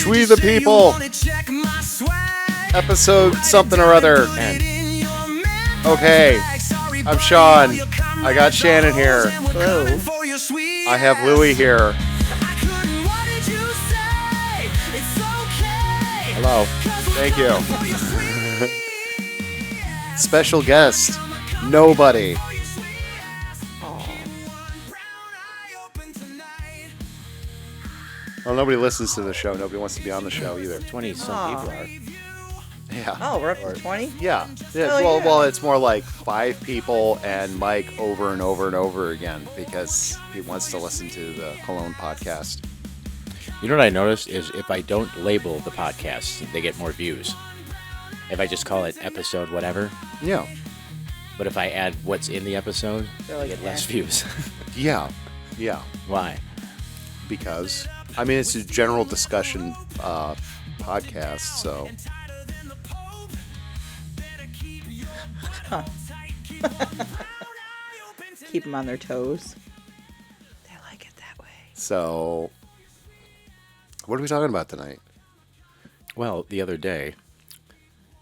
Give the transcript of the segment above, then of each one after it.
Schwee the people. Episode something or other. And okay, I'm Sean. I got Shannon here. Hello. I have Louie here. Hello. Thank you. Special guest, nobody. Well, nobody listens to the show. Nobody wants to be on the show either. 20-some people are. Yeah. Oh, we're up to 20? Yeah. Oh, Well, it's more like 5 people and Mike over and over and over again because he wants to listen to the Cologne podcast. You know what I noticed is if I don't label the podcasts, they get more views. If I just call it episode whatever. Yeah. But if I add what's in the episode, They're like, they get less views. Yeah. Yeah. Why? Because, I mean, it's a general discussion podcast, so. Keep them on their toes. They like it that way. So, what are we talking about tonight? Well, the other day,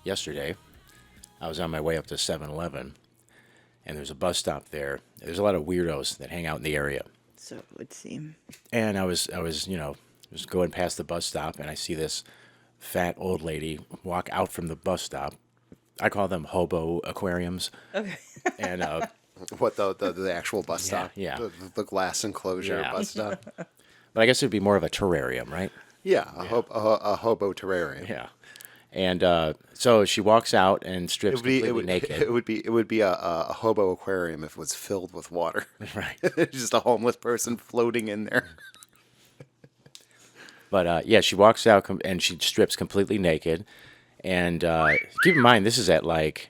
yesterday, I was on my way up to 7-Eleven, and there's a bus stop there. There's a lot of weirdos that hang out in the area. So it would seem. And I was just going past the bus stop, and I see this fat old lady walk out from the bus stop. I call them hobo aquariums. Okay. And What, the actual bus stop? Yeah. The glass enclosure Yeah. bus stop? but I guess it'd be more of a terrarium, right? Yeah, a hobo terrarium. Yeah. And so she walks out and strips completely naked. It would be a hobo aquarium if it was filled with water. Right. Just a homeless person floating in there. But yeah, she walks out and she strips completely naked. And keep in mind, this is at like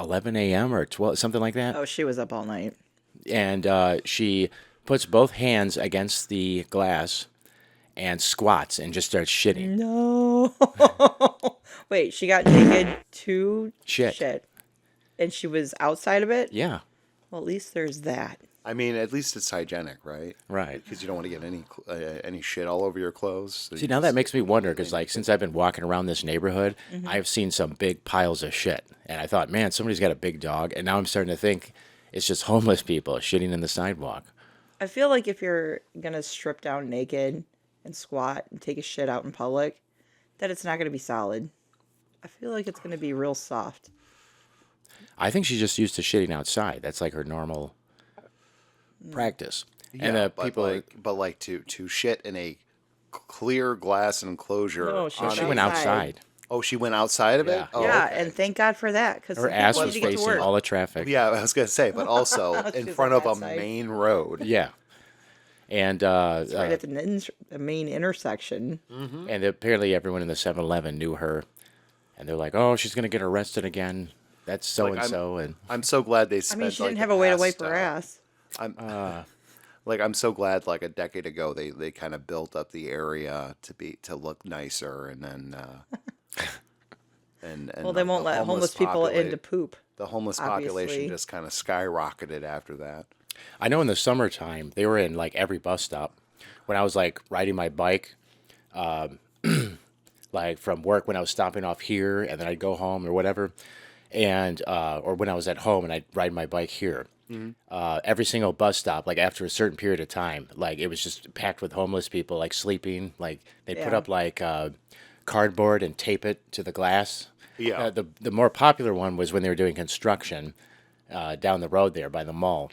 11 a.m. or 12, something like that. Oh, she was up all night. And she puts both hands against the glass and squats and just starts shitting. No. Wait, she got naked to Shit. And she was outside of it? Yeah. Well, at least there's that. I mean, at least it's hygienic, right? Right. Because you don't want to get any shit all over your clothes. So See, now that makes me wonder, because like since I've been walking around this neighborhood, I've seen some big piles of shit. And I thought, man, somebody's got a big dog. And now I'm starting to think it's just homeless people shitting in the sidewalk. I feel like if you're going to strip down naked and squat and take a shit out in public, that it's not going to be solid. I feel like it's going to be real soft. I think she's just used to shitting outside. That's like her normal practice. Yeah, And but people, like to shit in a clear glass enclosure. No, she on she a- went outside. Oh, she went outside of it. Yeah. Oh, yeah, okay. and thank God for that. Cause Her ass was to get to facing work. all the traffic. Yeah, I was gonna say, but also in She's front on of a that side. main road. Yeah. And Right at the main intersection. and apparently everyone in the 7-Eleven knew her. And they're like, oh, she's going to get arrested again. That's so-and-so. And I'm so glad they I spent. mean, she like, didn't the have a way to past, wipe her ass. I'm so glad. Like a decade ago, they kind of built up the area to look nicer, and then and Well, they won't let homeless people in to poop. The homeless population obviously. just kind of skyrocketed after that. I know in the summertime, they were in like every bus stop. When I was like riding my bike, like from work when I was stopping off here and then I'd go home or whatever. And, or when I was at home and I'd ride my bike here. Every single bus stop, like after a certain period of time, like it was just packed with homeless people, like sleeping. Like they'd put Yeah. up like cardboard and tape it to the glass. Yeah. The more popular one was when they were doing construction down the road there by the mall.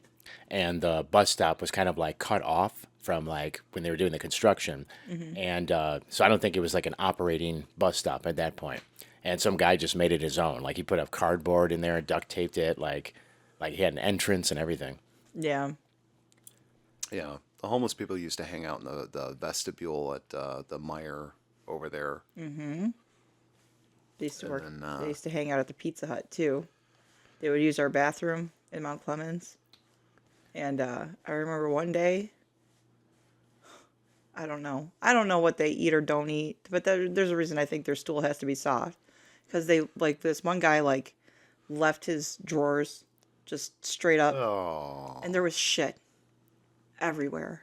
And the bus stop was kind of like cut off from like when they were doing the construction. And so I don't think it was like an operating bus stop at that point. And some guy just made it his own. Like he put up cardboard in there and duct taped it. Like he had an entrance and everything. Yeah. Yeah, the homeless people used to hang out in the vestibule at the Meijer over there. They used to work. then, They used to hang out at the Pizza Hut too. They would use our bathroom in Mount Clemens. And I remember one day, I don't know what they eat or don't eat, but there's a reason I think their stool has to be soft. Because they, like, this one guy, like, left his drawers just straight up. Oh. And there was shit everywhere.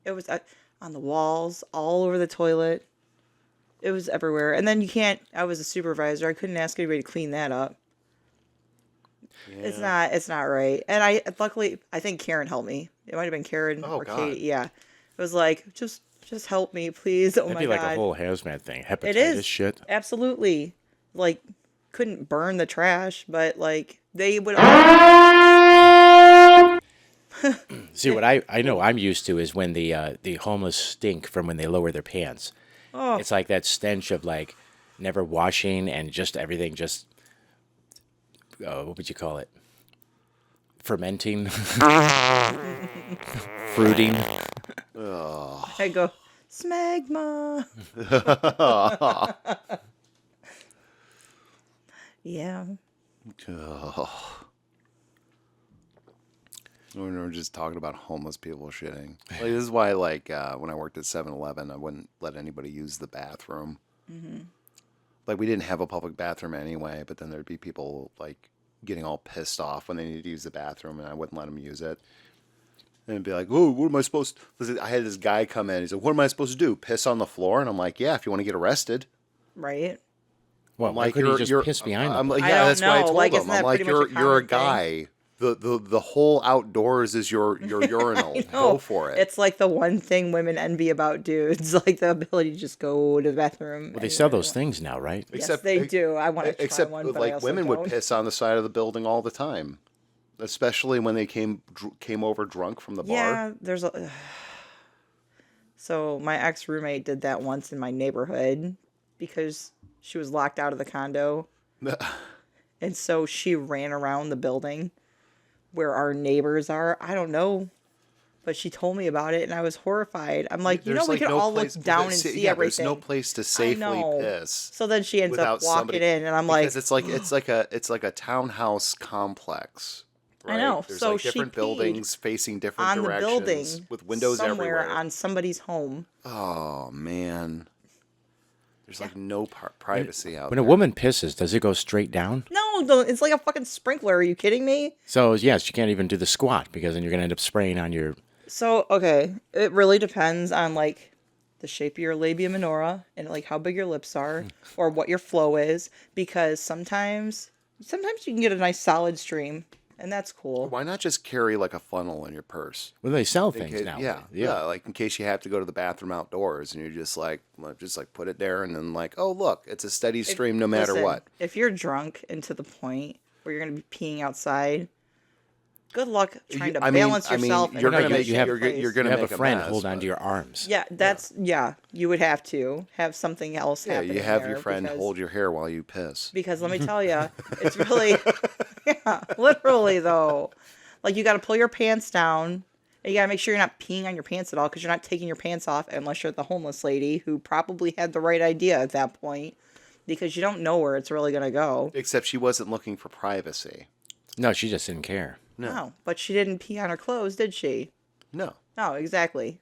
It was, on the walls, all over the toilet. It was everywhere. And then you can't, I was a supervisor. I couldn't ask anybody to clean that up. Yeah. It's not right. And I, luckily, I think Karen helped me. It might have been Karen Oh, or God. Kate. Yeah. It was like, just help me, please. Oh That'd my be like God. a whole hazmat thing. It Hepatitis is. shit. Absolutely. Like, couldn't burn the trash, but like, they would. See, what I know I'm used to is when the homeless stink from when they lower their pants. Oh, It's like that stench of like never washing and just everything just what would you call it? Fermenting, fruiting. I go, smegma. Yeah. Oh. We're just talking about homeless people shitting. Like, this is why, like, when I worked at 7-Eleven, I wouldn't let anybody use the bathroom. Like, we didn't have a public bathroom anyway, but then there'd be people, like, getting all pissed off when they needed to use the bathroom, and I wouldn't let them use it. And it'd be like, oh, what am I supposed to... I had this guy come in. He said, what am I supposed to do? Piss on the floor? And I'm like, yeah, if you want to get arrested. Right. Well, I'm why like, couldn't he just piss behind I'm them? like, I yeah, don't that's why I know. told Like, him. isn't I'm that like, pretty much a you're a common thing? guy. The whole outdoors is your urinal. Go for it. It's like the one thing women envy about dudes, like the ability to just go to the bathroom. Well, they sell anywhere those they want. things now, right? Yes, Except- they do. I want to try Except, one, but I like, also women don't. would piss on the side of the building all the time, especially when they came over drunk from the bar. Yeah, there's a. So my ex roommate did that once in my neighborhood because she was locked out of the condo, and so she ran around the building where our neighbors are. I don't know, but she told me about it, and I was horrified. I'm like, There's, we like, could no all place- look down and there's- see yeah, everything. There's no place to I safely know. piss. So then she ends up without walking somebody- in, and I'm like, because it's like a townhouse complex. I Right? know. There's So like she different peed buildings facing different on the directions building with windows somewhere everywhere. on somebody's home. Oh man, there's like no privacy out When there. a woman pisses, does it go straight down? No, it's like a fucking sprinkler. Are you kidding me? So yes, you can't even do the squat because then you're gonna end up spraying on your. So, okay, it really depends on like the shape of your labia minora and like how big your lips are or what your flow is, because sometimes you can get a nice solid stream, and that's cool. Why not just carry like a funnel in your purse? Well, they sell In things case- now. yeah, like in case you have to go to the bathroom outdoors, and you just like put it there, and then like, oh look, it's a steady stream no matter Listen, what. If you're drunk and to the point where you're going to be peeing outside, good luck trying to balance yourself. and you're No, gonna you- make you have- you're You gonna have make a friend mess, hold but- onto your arms. Yeah, you would have to have something else Yeah, happening you have there your friend because- hold your hair while you piss. Because let me tell you, it's really, yeah, literally though. Like you got to pull your pants down. And you got to make sure you're not peeing on your pants at all because you're not taking your pants off unless you're the homeless lady who probably had the right idea at that point because you don't know where it's really going to go. Except she wasn't looking for privacy. No, she just didn't care. No, but she didn't pee on her clothes, did she? No, No, exactly.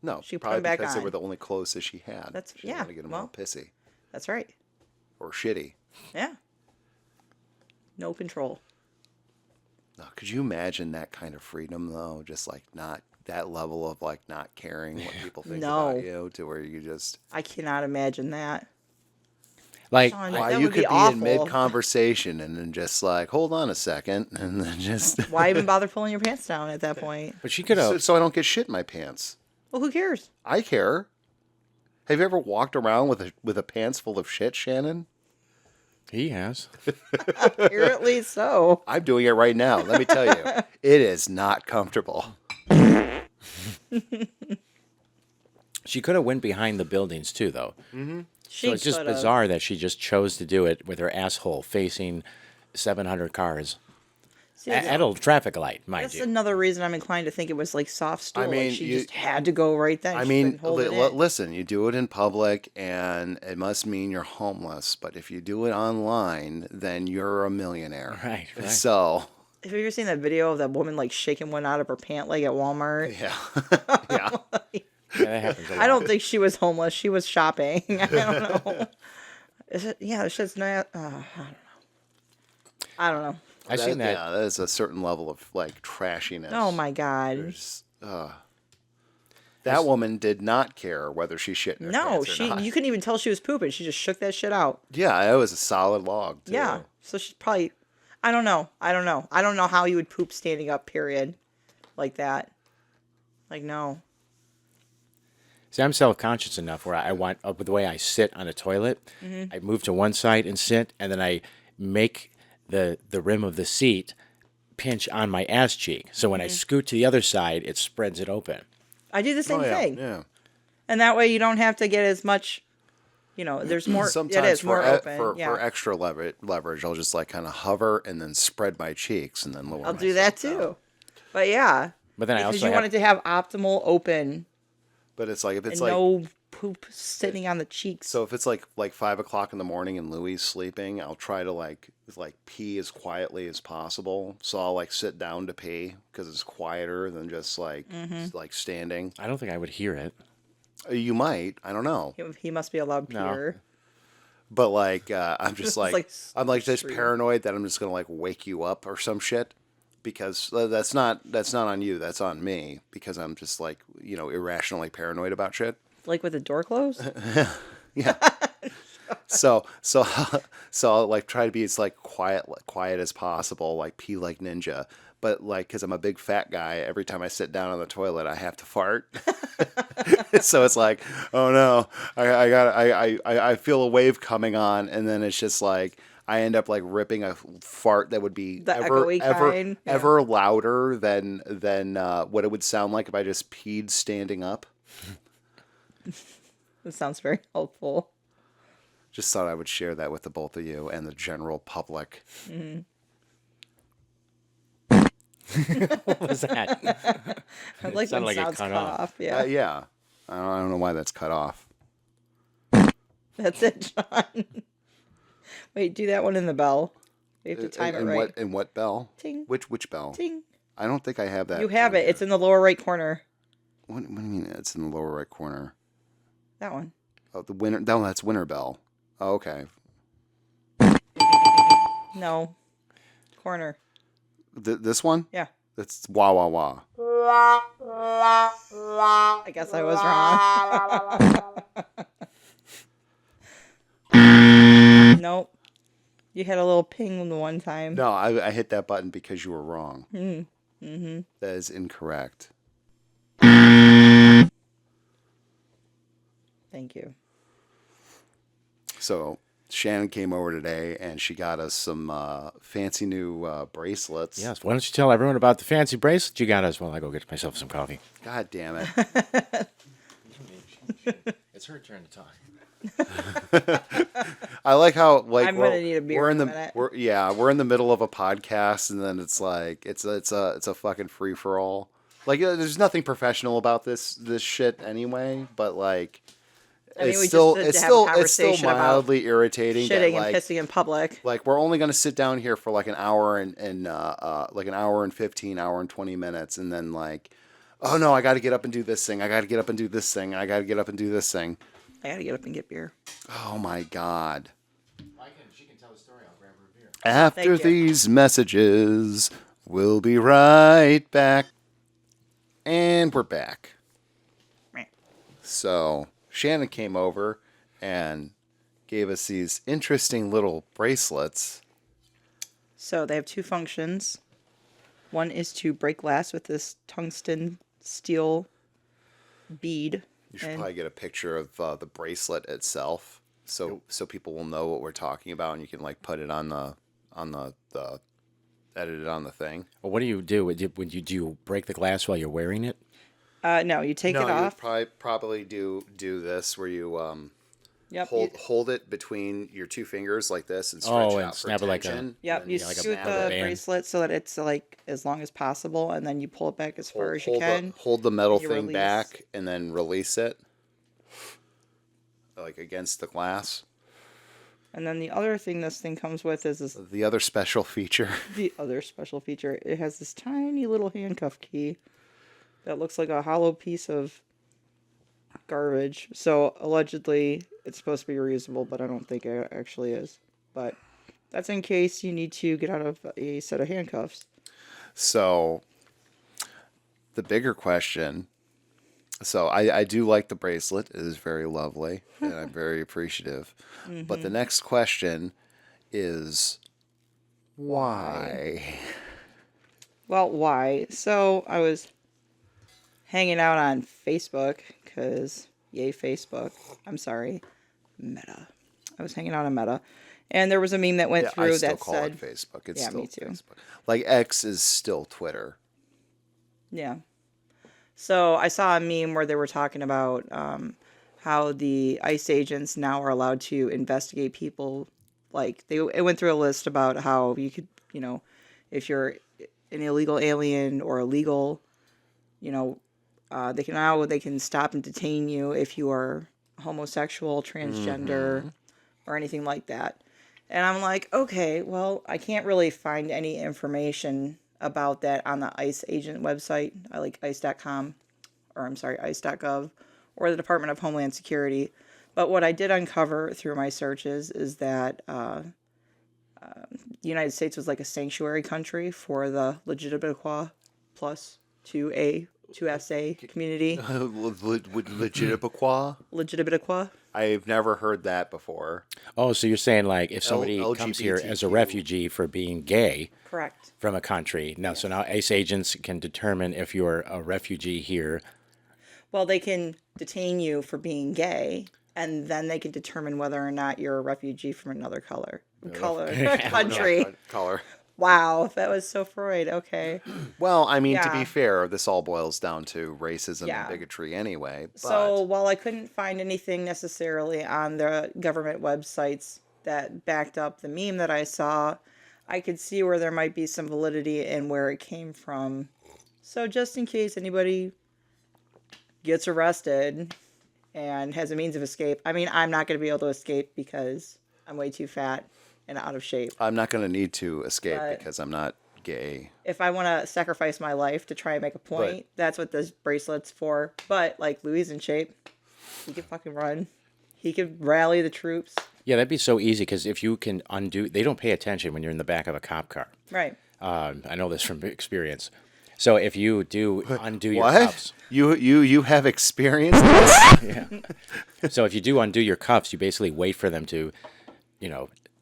no. She put probably them back because they on. were the only clothes that she had. That's- she didn't yeah, want to get them all well. pissy That's right. or shitty. Yeah. No control. No, could you imagine that kind of freedom though? Just like not that level of like not caring what people think No. about you, to where you just I cannot imagine that. Like, Sean, why that you would could be be awful. in mid conversation and then just like hold on a second and then just Why even bother pulling your pants down at that point? but she could have. so I don't get shit in my pants. Well, who cares? I care. Have you ever walked around with a pants full of shit, Shannon? He has. Apparently so. I'm doing it right now. Let me tell you, it is not comfortable. She could have went behind the buildings too, though. She So it's just could've. bizarre that she just chose to do it with her asshole facing 700 cars See, at a traffic light, mind that's you. another reason I'm inclined to think it was like soft stool. I mean, like she you- just had to go right then. I She mean, couldn't hold it in. listen, you do it in public and it must mean you're homeless. But if you do it online, then you're a millionaire. Right, right. So, Have you ever seen that video of that woman like shaking one out of her pant leg at Walmart? yeah. Yeah. Yeah, that happens a lot. I don't think she was homeless. She was shopping. I don't know. Is it? Yeah, it's just not. I don't know. I don't know. I seen that. Yeah, that is a certain level of like trashiness. Oh my god. There's, That woman did not care whether she shit in her No, pants or not. you couldn't even tell she was pooping. She just shook that shit out. Yeah, it was a solid log, too. Yeah. So she's probably, I don't know. I don't know how you would poop standing up, period. Like that. Like, no. See, I'm self-conscious enough where I want, the way I sit on a toilet, I move to one side and sit, and then I make the rim of the seat pinch on my ass cheek. So when I scoot to the other side, it spreads it open. I do the same thing. Yeah. And that way you don't have to get as much, there's more, Sometimes it is more open. for extra leverage, I'll just like kind of hover and then spread my cheeks and then lower I'll do that myself down. too. But yeah. But then I Because also you want it to have optimal open But it's like, if it's and like, no poop sitting on the cheeks. so if it's like 5 o'clock in the morning and Louis sleeping, I'll try to like pee as quietly as possible. So I'll like sit down to pee because it's quieter than just like standing. I don't think I would hear it. You might, I don't know. He must be a loud No. peer. But like, I'm just It's like, like I'm like just street. paranoid that I'm just gonna like wake you up or some shit, because that's not on you, that's on me, because I'm just like irrationally paranoid about shit. Like with the door closed? Yeah. so I'll like try to be as like quiet as possible, like pee like ninja. But like, because I'm a big fat guy, every time I sit down on the toilet, I have to fart. So it's like, oh no, I feel a wave coming on, and then it's just like I end up like ripping a fart that would be The echoey kind? Yeah. ever louder than what it would sound like if I just peed standing up. That sounds very helpful. Just thought I would share that with the both of you and the general public. What was that? I like sounded when like it sounds cut cut off. off. Yeah. Yeah. I don't know why that's cut off. That's it, John. Wait, do that one in the bell. We have to time it right. What bell? Ting. Which bell? Ting. I don't think I have that. You have it. It's in the lower right corner. What do you mean it's in the lower right corner? That one. Oh, the winter. No, that's winter bell. Oh, okay. No. Corner. This one? Yeah. That's wah wah wah. I guess I was wrong. Nope. You had a little ping the one time. No, I hit that button because you were wrong. Mm-hmm. That is incorrect. Thank you. So Shannon came over today and she got us some fancy new bracelets. Yes. Why don't you tell everyone about the fancy bracelet you got us while I go get myself some coffee? God damn it. It's her turn to talk. I like how like I'm gonna need a beer we're in in a the minute. we're in the middle of a podcast, and then it's like it's a fucking free for all. Like there's nothing professional about this shit anyway, but like I mean, it's we still just it's had to have a still it's still conversation about mildly irritating that Shitting like and pissing in public. like we're only gonna sit down here for like an hour and like an hour and 15, hour and 20 minutes, and then like, oh no, I got to get up and do this thing. I got to get up and do this thing. I got to get up and do this thing. I gotta get up and get beer. Oh my god. She can tell the story. I'll grab her a beer. After Thank you. these messages, we'll be right back. And we're back. Meh. So, Shannon came over and gave us these interesting little bracelets. So they have two functions. One is to break glass with this tungsten steel bead. You should And- probably get a picture of the bracelet itself, so people will know what we're talking about, and you can like put it on the edit it on the thing. Well, what do you do? When you do you break the glass while you're wearing it? No, you take it No, you off. would probably do this where you Yep. hold it between your two fingers like this and stretch Oh, it and out for snap it like a- tension. Yep, and you then like a scoot band. the Band. bracelet so that it's like as long as possible, and then you pull it back as far as you can. Hold the metal You thing release. back and then release it, like against the glass. And then the other thing this thing comes with is this, The other special feature. the other special feature. It has this tiny little handcuff key that looks like a hollow piece of garbage. So allegedly it's supposed to be reusable, but I don't think it actually is. But that's in case you need to get out of a set of handcuffs. So, the bigger question So I do like the bracelet. It is very lovely, and I'm very appreciative. But the next question is why? Well, why? So I was hanging out on Facebook because, yay, Facebook. I'm sorry, Meta. I was hanging out on Meta, and there was a meme that went Yeah, I through still that call said, it Facebook. It's yeah, still me too. Facebook. Like X is still Twitter. Yeah. So I saw a meme where they were talking about how the ICE agents now are allowed to investigate people. Like it went through a list about how you could, if you're an illegal alien or illegal, you know, they can stop and detain you if you are homosexual, transgender, or anything like that. And I'm like, okay, well, I can't really find any information about that on the ICE agent website. I like ice.com, or I'm sorry, ice.gov, or the Department of Homeland Security. But what I did uncover through my searches is that the United States was like a sanctuary country for the Legitimaqua plus 2A, 2SA community. Legitimaquah? Legitimaqua. I've never heard that before. Oh, so you're saying like if somebody comes here as a LGBTQ. refugee for being gay Correct. from a country, now so now ICE agents can determine if you're a refugee here. Well, they can detain you for being gay, and then they can determine whether or not you're a refugee from another country. Color. Wow, that was so Freud. Okay. Well, I mean, to Yeah. be fair, this all boils down to racism Yeah. and bigotry anyway. But So while I couldn't find anything necessarily on the government websites that backed up the meme that I saw, I could see where there might be some validity in where it came from. So just in case anybody gets arrested and has a means of escape, I mean, I'm not going to be able to escape because I'm way too fat and out of shape. I'm not going to need to escape But- because I'm not gay. If I want to sacrifice my life to try and make a point, that's what this bracelet's for. But like Louis in shape, he could fucking run. He could rally the troops. Yeah, that'd be so easy because if you can undo, they don't pay attention when you're in the back of a cop car. Right. I know this from experience. So if you do undo your What? cuffs, You have experienced this? so if you do undo your cuffs, you basically wait for them to,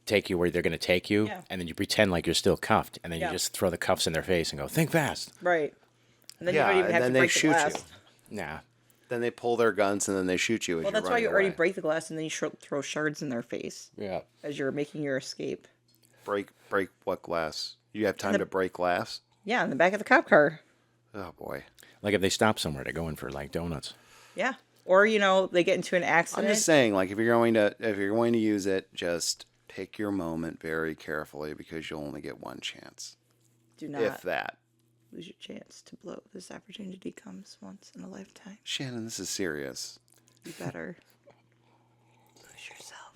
take you where they're going to take you, Yeah. and then you pretend like you're still cuffed, and then Yeah. you just throw the cuffs in their face and go, "Think fast." Right. And then Yeah, you don't even and have then to they break the shoot glass. you. Nah. Then they pull their guns and then they shoot you as Well, you're that's why you running already away. break the glass and then you throw shards in their face Yeah. as you're making your escape. Break what glass? You have time to break glass? Yeah, in the back of the cop car. Oh boy. Like if they stop somewhere to go in for like donuts. Yeah. Or, they get into an I'm accident. just saying, like if you're going to use it, just take your moment very carefully because you'll only get one chance. Do not If that. lose your chance to blow. This opportunity comes once in a lifetime. Shannon, this is serious. You better push yourself.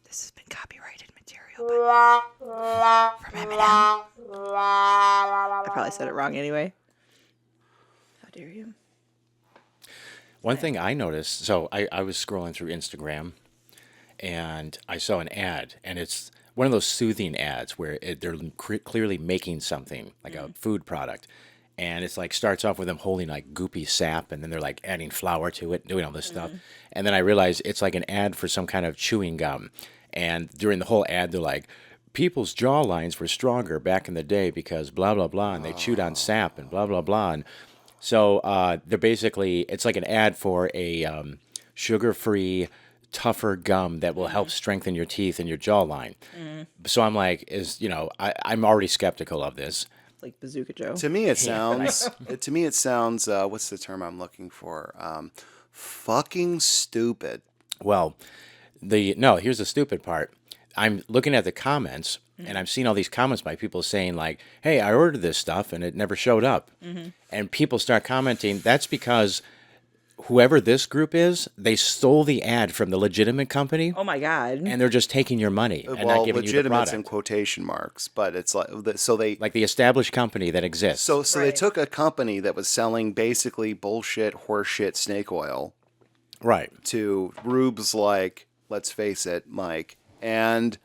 This has been copyrighted material from Eminem. I probably said it wrong anyway. How dare you? One thing I noticed, so I was scrolling through Instagram and I saw an ad, and it's one of those soothing ads where they're clearly making something, like a food product. And it's like starts off with them holding like goopy sap, and then they're like adding flour to it, doing all this stuff. And then I realized it's like an ad for some kind of chewing gum. And during the whole ad, they're like, people's jaw lines were stronger back in the day because blah, blah, blah. And they chewed on sap and blah, blah, blah. And so they're basically, it's like an ad for a sugar-free, tougher gum that will help strengthen your teeth and your jawline. So I'm like, I'm already skeptical of this. Like Bazooka Joe. To me, it sounds. What's the term I'm looking for? Fucking stupid. Well, here's the stupid part. I'm looking at the comments, and I'm seeing all these comments by people saying like, "Hey, I ordered this stuff and it never showed up," and people start commenting. That's because whoever this group is, they stole the ad from the legitimate company, Oh my God. and they're just taking your money and Well, not giving you the legitimate's in product. quotation marks, but it's like Like the established company that exists. so they Right. took a company that was selling basically bullshit, horseshit snake oil right. to rubes like, let's face it, Mike, and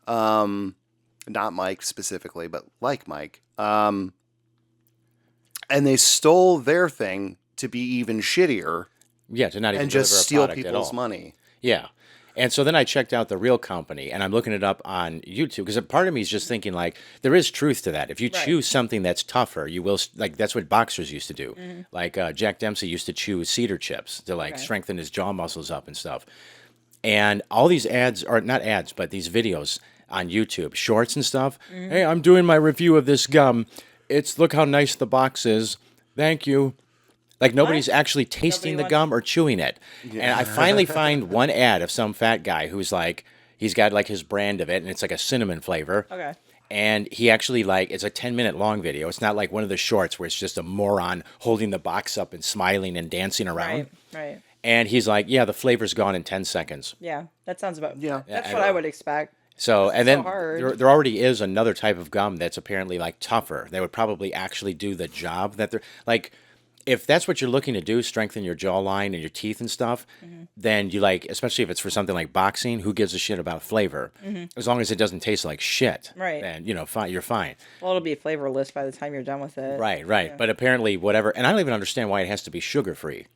not Mike specifically, but like Mike, and they stole their thing to be even shittier Yeah, to not even and deliver just a steal product at people's all. money. Yeah. And so then I checked out the real company, and I'm looking it up on YouTube because a part of me is just thinking like there is truth to that. If you Right. choose something that's tougher, you will like that's what boxers used to do. Like Jack Dempsey used to chew cedar chips to like Okay. strengthen his jaw muscles up and stuff. And all these ads, or not ads, but these videos on YouTube, shorts and stuff. Hey, I'm doing my review of this gum. It's look how nice the box is. Thank you. Like nobody's actually tasting the wants- gum or chewing it. And I finally find one ad of some fat guy who's like, he's got like his brand of it, and it's like a cinnamon flavor. Okay. And he actually like it's a 10-minute long video. It's not like one of the shorts where it's just a moron holding the box up and smiling and dancing around. Right. And he's like, yeah, the flavor's gone in 10 seconds. Yeah. That sounds about. Yeah. That's Yeah, what I would expect. So, and so then hard. there already is another type of gum that's apparently like tougher. That would probably actually do the job that they're like. If that's what you're looking to do, strengthen your jawline and your teeth and stuff, then you like, especially if it's for something like boxing, who gives a shit about flavor? As long as it doesn't taste like shit. Right. And, you know, fine, you're fine. Well, it'll be flavorless by the time you're done with it. Right. But apparently, whatever, and I don't even understand why it has to be sugar free.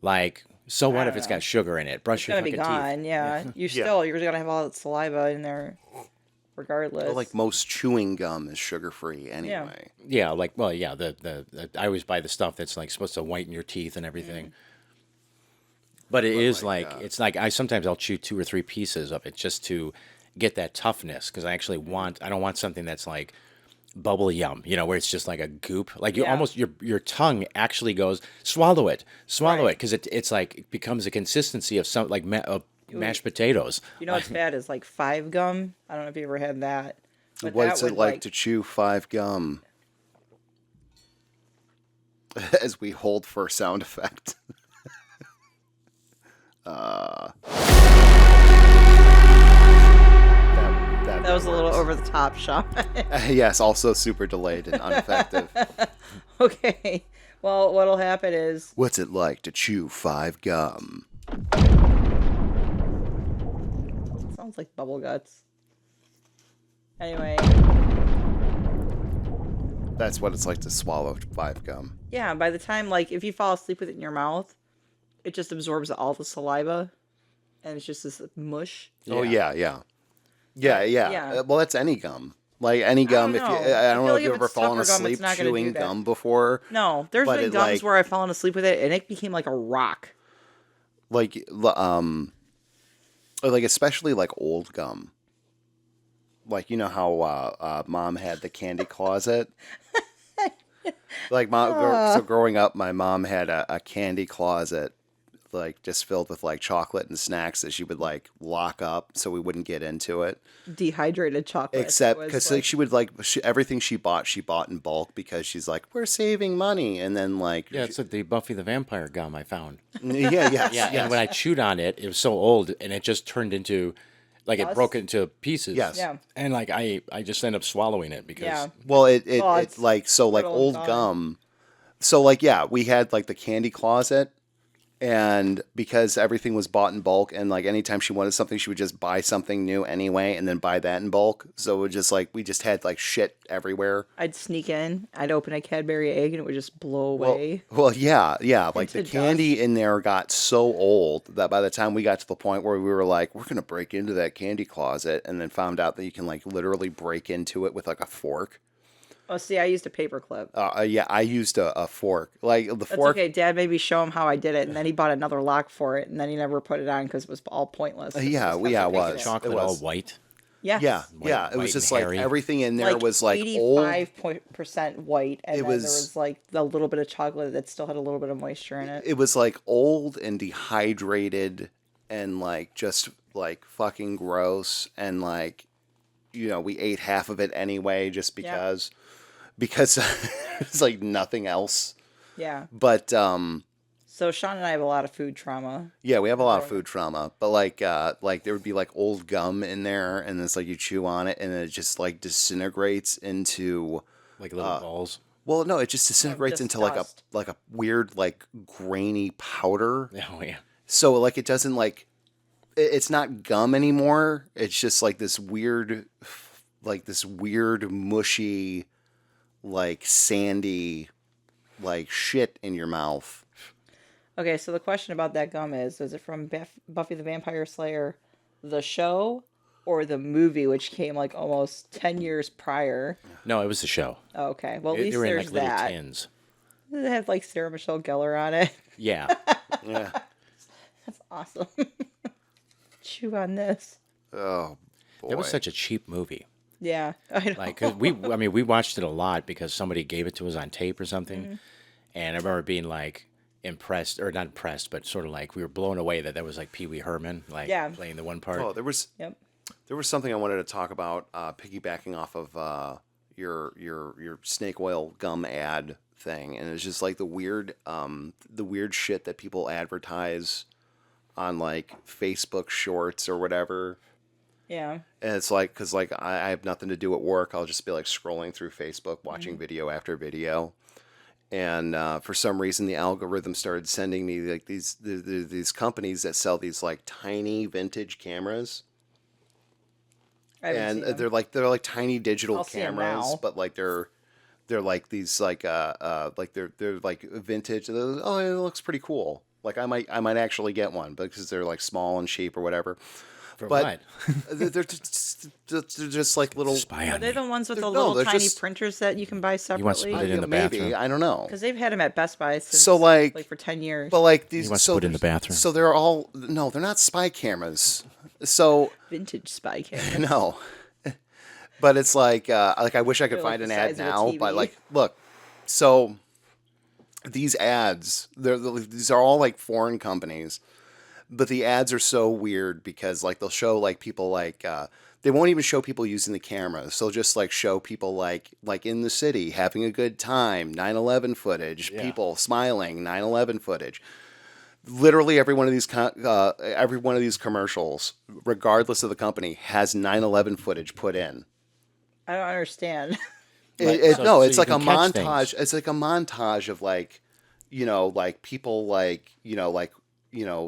Like, so what if it's got sugar in it? Brush It's your gonna be fucking gone. teeth. Yeah. You're gonna have all that saliva in there, regardless. Well, like most chewing gum is sugar free anyway. Yeah, like, well, yeah, the I always buy the stuff that's like supposed to whiten your teeth and everything. But it is like, it's like sometimes I'll chew 2 or 3 pieces of it just to get that toughness because I don't want something that's like bubble yum, you know, where it's just like a goop. Like you Yeah. almost your tongue actually goes swallow it Right. because it's like it becomes a consistency of some like mashed potatoes. You know what's bad is like 5 gum. I don't know if you ever had that. But What's that it would, like to chew 5 gum? As we hold for sound effect. That was a little over the top, Sean. Yes, also super delayed and ineffective. Okay. Well, what'll happen is What's it like to chew 5 gum? sounds like bubble guts. Anyway, That's what it's like to swallow 5 gum. yeah. By the time, like, if you fall asleep with it in your mouth, it just absorbs all the saliva, and it's just this mush. Oh yeah. Yeah. Well, that's any gum. Like any gum. If you, know. I I don't feel know like if you've if ever it's fallen tougher gum, asleep it's not gonna do chewing that. gum before. No, there's But been it, gums like- where I've fallen asleep with it, and it became like a rock. Like especially like old gum. Like you know how mom had the candy closet. Like so growing up, my mom had a candy closet, like just filled with like chocolate and snacks that she would like lock up so we wouldn't get into it. Dehydrated chocolate. Except was, because like, she would like everything she bought in bulk because she's like we're saving money, and then like Yeah, it's the Buffy the Vampire gum I found. yeah Yeah, and when I chewed on it, it was so old, and it just turned into, like, it Dust? broke into pieces. Yes. Yeah. And like I just ended up swallowing it because Yeah. well it Well, it's it's like so like brittle and old gone. gum. So like yeah, we had like the candy closet, and because everything was bought in bulk, and like anytime she wanted something, she would just buy something new anyway, and then buy that in bulk. So it would just like we just had like shit everywhere. I'd sneak in, I'd open a Cadbury egg, and it would just blow away. Well, yeah. Like the Into candy in there got so old that by the time we got to the point where we were like, we're gonna break into that candy closet, and then found out that you can like literally break into it with like a fork. Oh, see, I used a paper clip. Yeah, I used a fork. Like the That's fork. okay. Dad made me show him how I did it, and then he bought another lock for it, and then he never put it on because it was all pointless. Yeah, It yeah, it was. was. chocolate It all was. white. Yes. Yeah, yeah. It white was just and like hairy. everything in there was like old. 85% white, and then there was like a little bit of chocolate that still had a little bit of moisture in it. It was like old and dehydrated and like just like fucking gross, and like we ate half of it anyway just because it's like nothing else. Yeah. But So Sean and I have a lot of food trauma. yeah, we have a lot of food trauma. But like there would be like old gum in there, and it's like you chew on it and it just like disintegrates into Like little balls. well, no, it just disintegrates just into dust. like a weird like grainy powder. Oh yeah. So like it doesn't like it's not gum anymore. It's just like this weird mushy, like sandy, like shit in your mouth. Okay, so the question about that gum is it from Buffy the Vampire Slayer, the show, or the movie, which came like almost 10 years prior? No, it was the show. Okay, well, at They least were in there's like little that. tins. It had like Sarah Michelle Gellar on it. Yeah. Yeah. That's awesome. Chew on this. Oh boy. It was such a cheap movie. Yeah, I know. Like 'cause we watched it a lot because somebody gave it to us on tape or something, Mm-hmm. and I remember being like impressed or not impressed, but sort of like we were blown away that was like Pee Wee Herman like Yeah. playing the one part. Oh, there was Yep. something I wanted to talk about, piggybacking off of your snake oil gum ad thing, and it's just like the weird shit that people advertise on like Facebook Shorts or whatever. Yeah. And it's like, because like I have nothing to do at work, I'll just be like scrolling through Facebook, watching video after video, and for some reason the algorithm started sending me like these companies that sell these like tiny vintage cameras. I haven't And seen them. they're like tiny digital I'll see 'em cameras, now. but like they're like these like they're like vintage. Oh, it looks pretty cool. Like I might actually get one because they're like small and cheap or whatever. For But what? they're just like little. Spy Are on they me. the ones with the No, little they're tiny just- printers that you can buy wants to separately? put it in the Maybe bathroom. I don't know. Because they've had them at Best Buy since So like for 10 years. but like these. wants to so put it in the there's- bathroom. So they're all no, they're not spy cameras. So Vintage spy cameras. no. But it's like I wish I could They're like find an the ad size of a now. But TV. like, look, so these ads, these are all like foreign companies, but the ads are so weird because like they'll show like people like they won't even show people using the cameras. So they'll just like show people like in the city having a good time, 9/11 footage, Yeah. people smiling, 9/11 footage. Literally every one of these commercials, regardless of the company, has 9/11 footage put in. I don't understand. So It's you like a can catch montage. things. It's like a montage of like, like people like,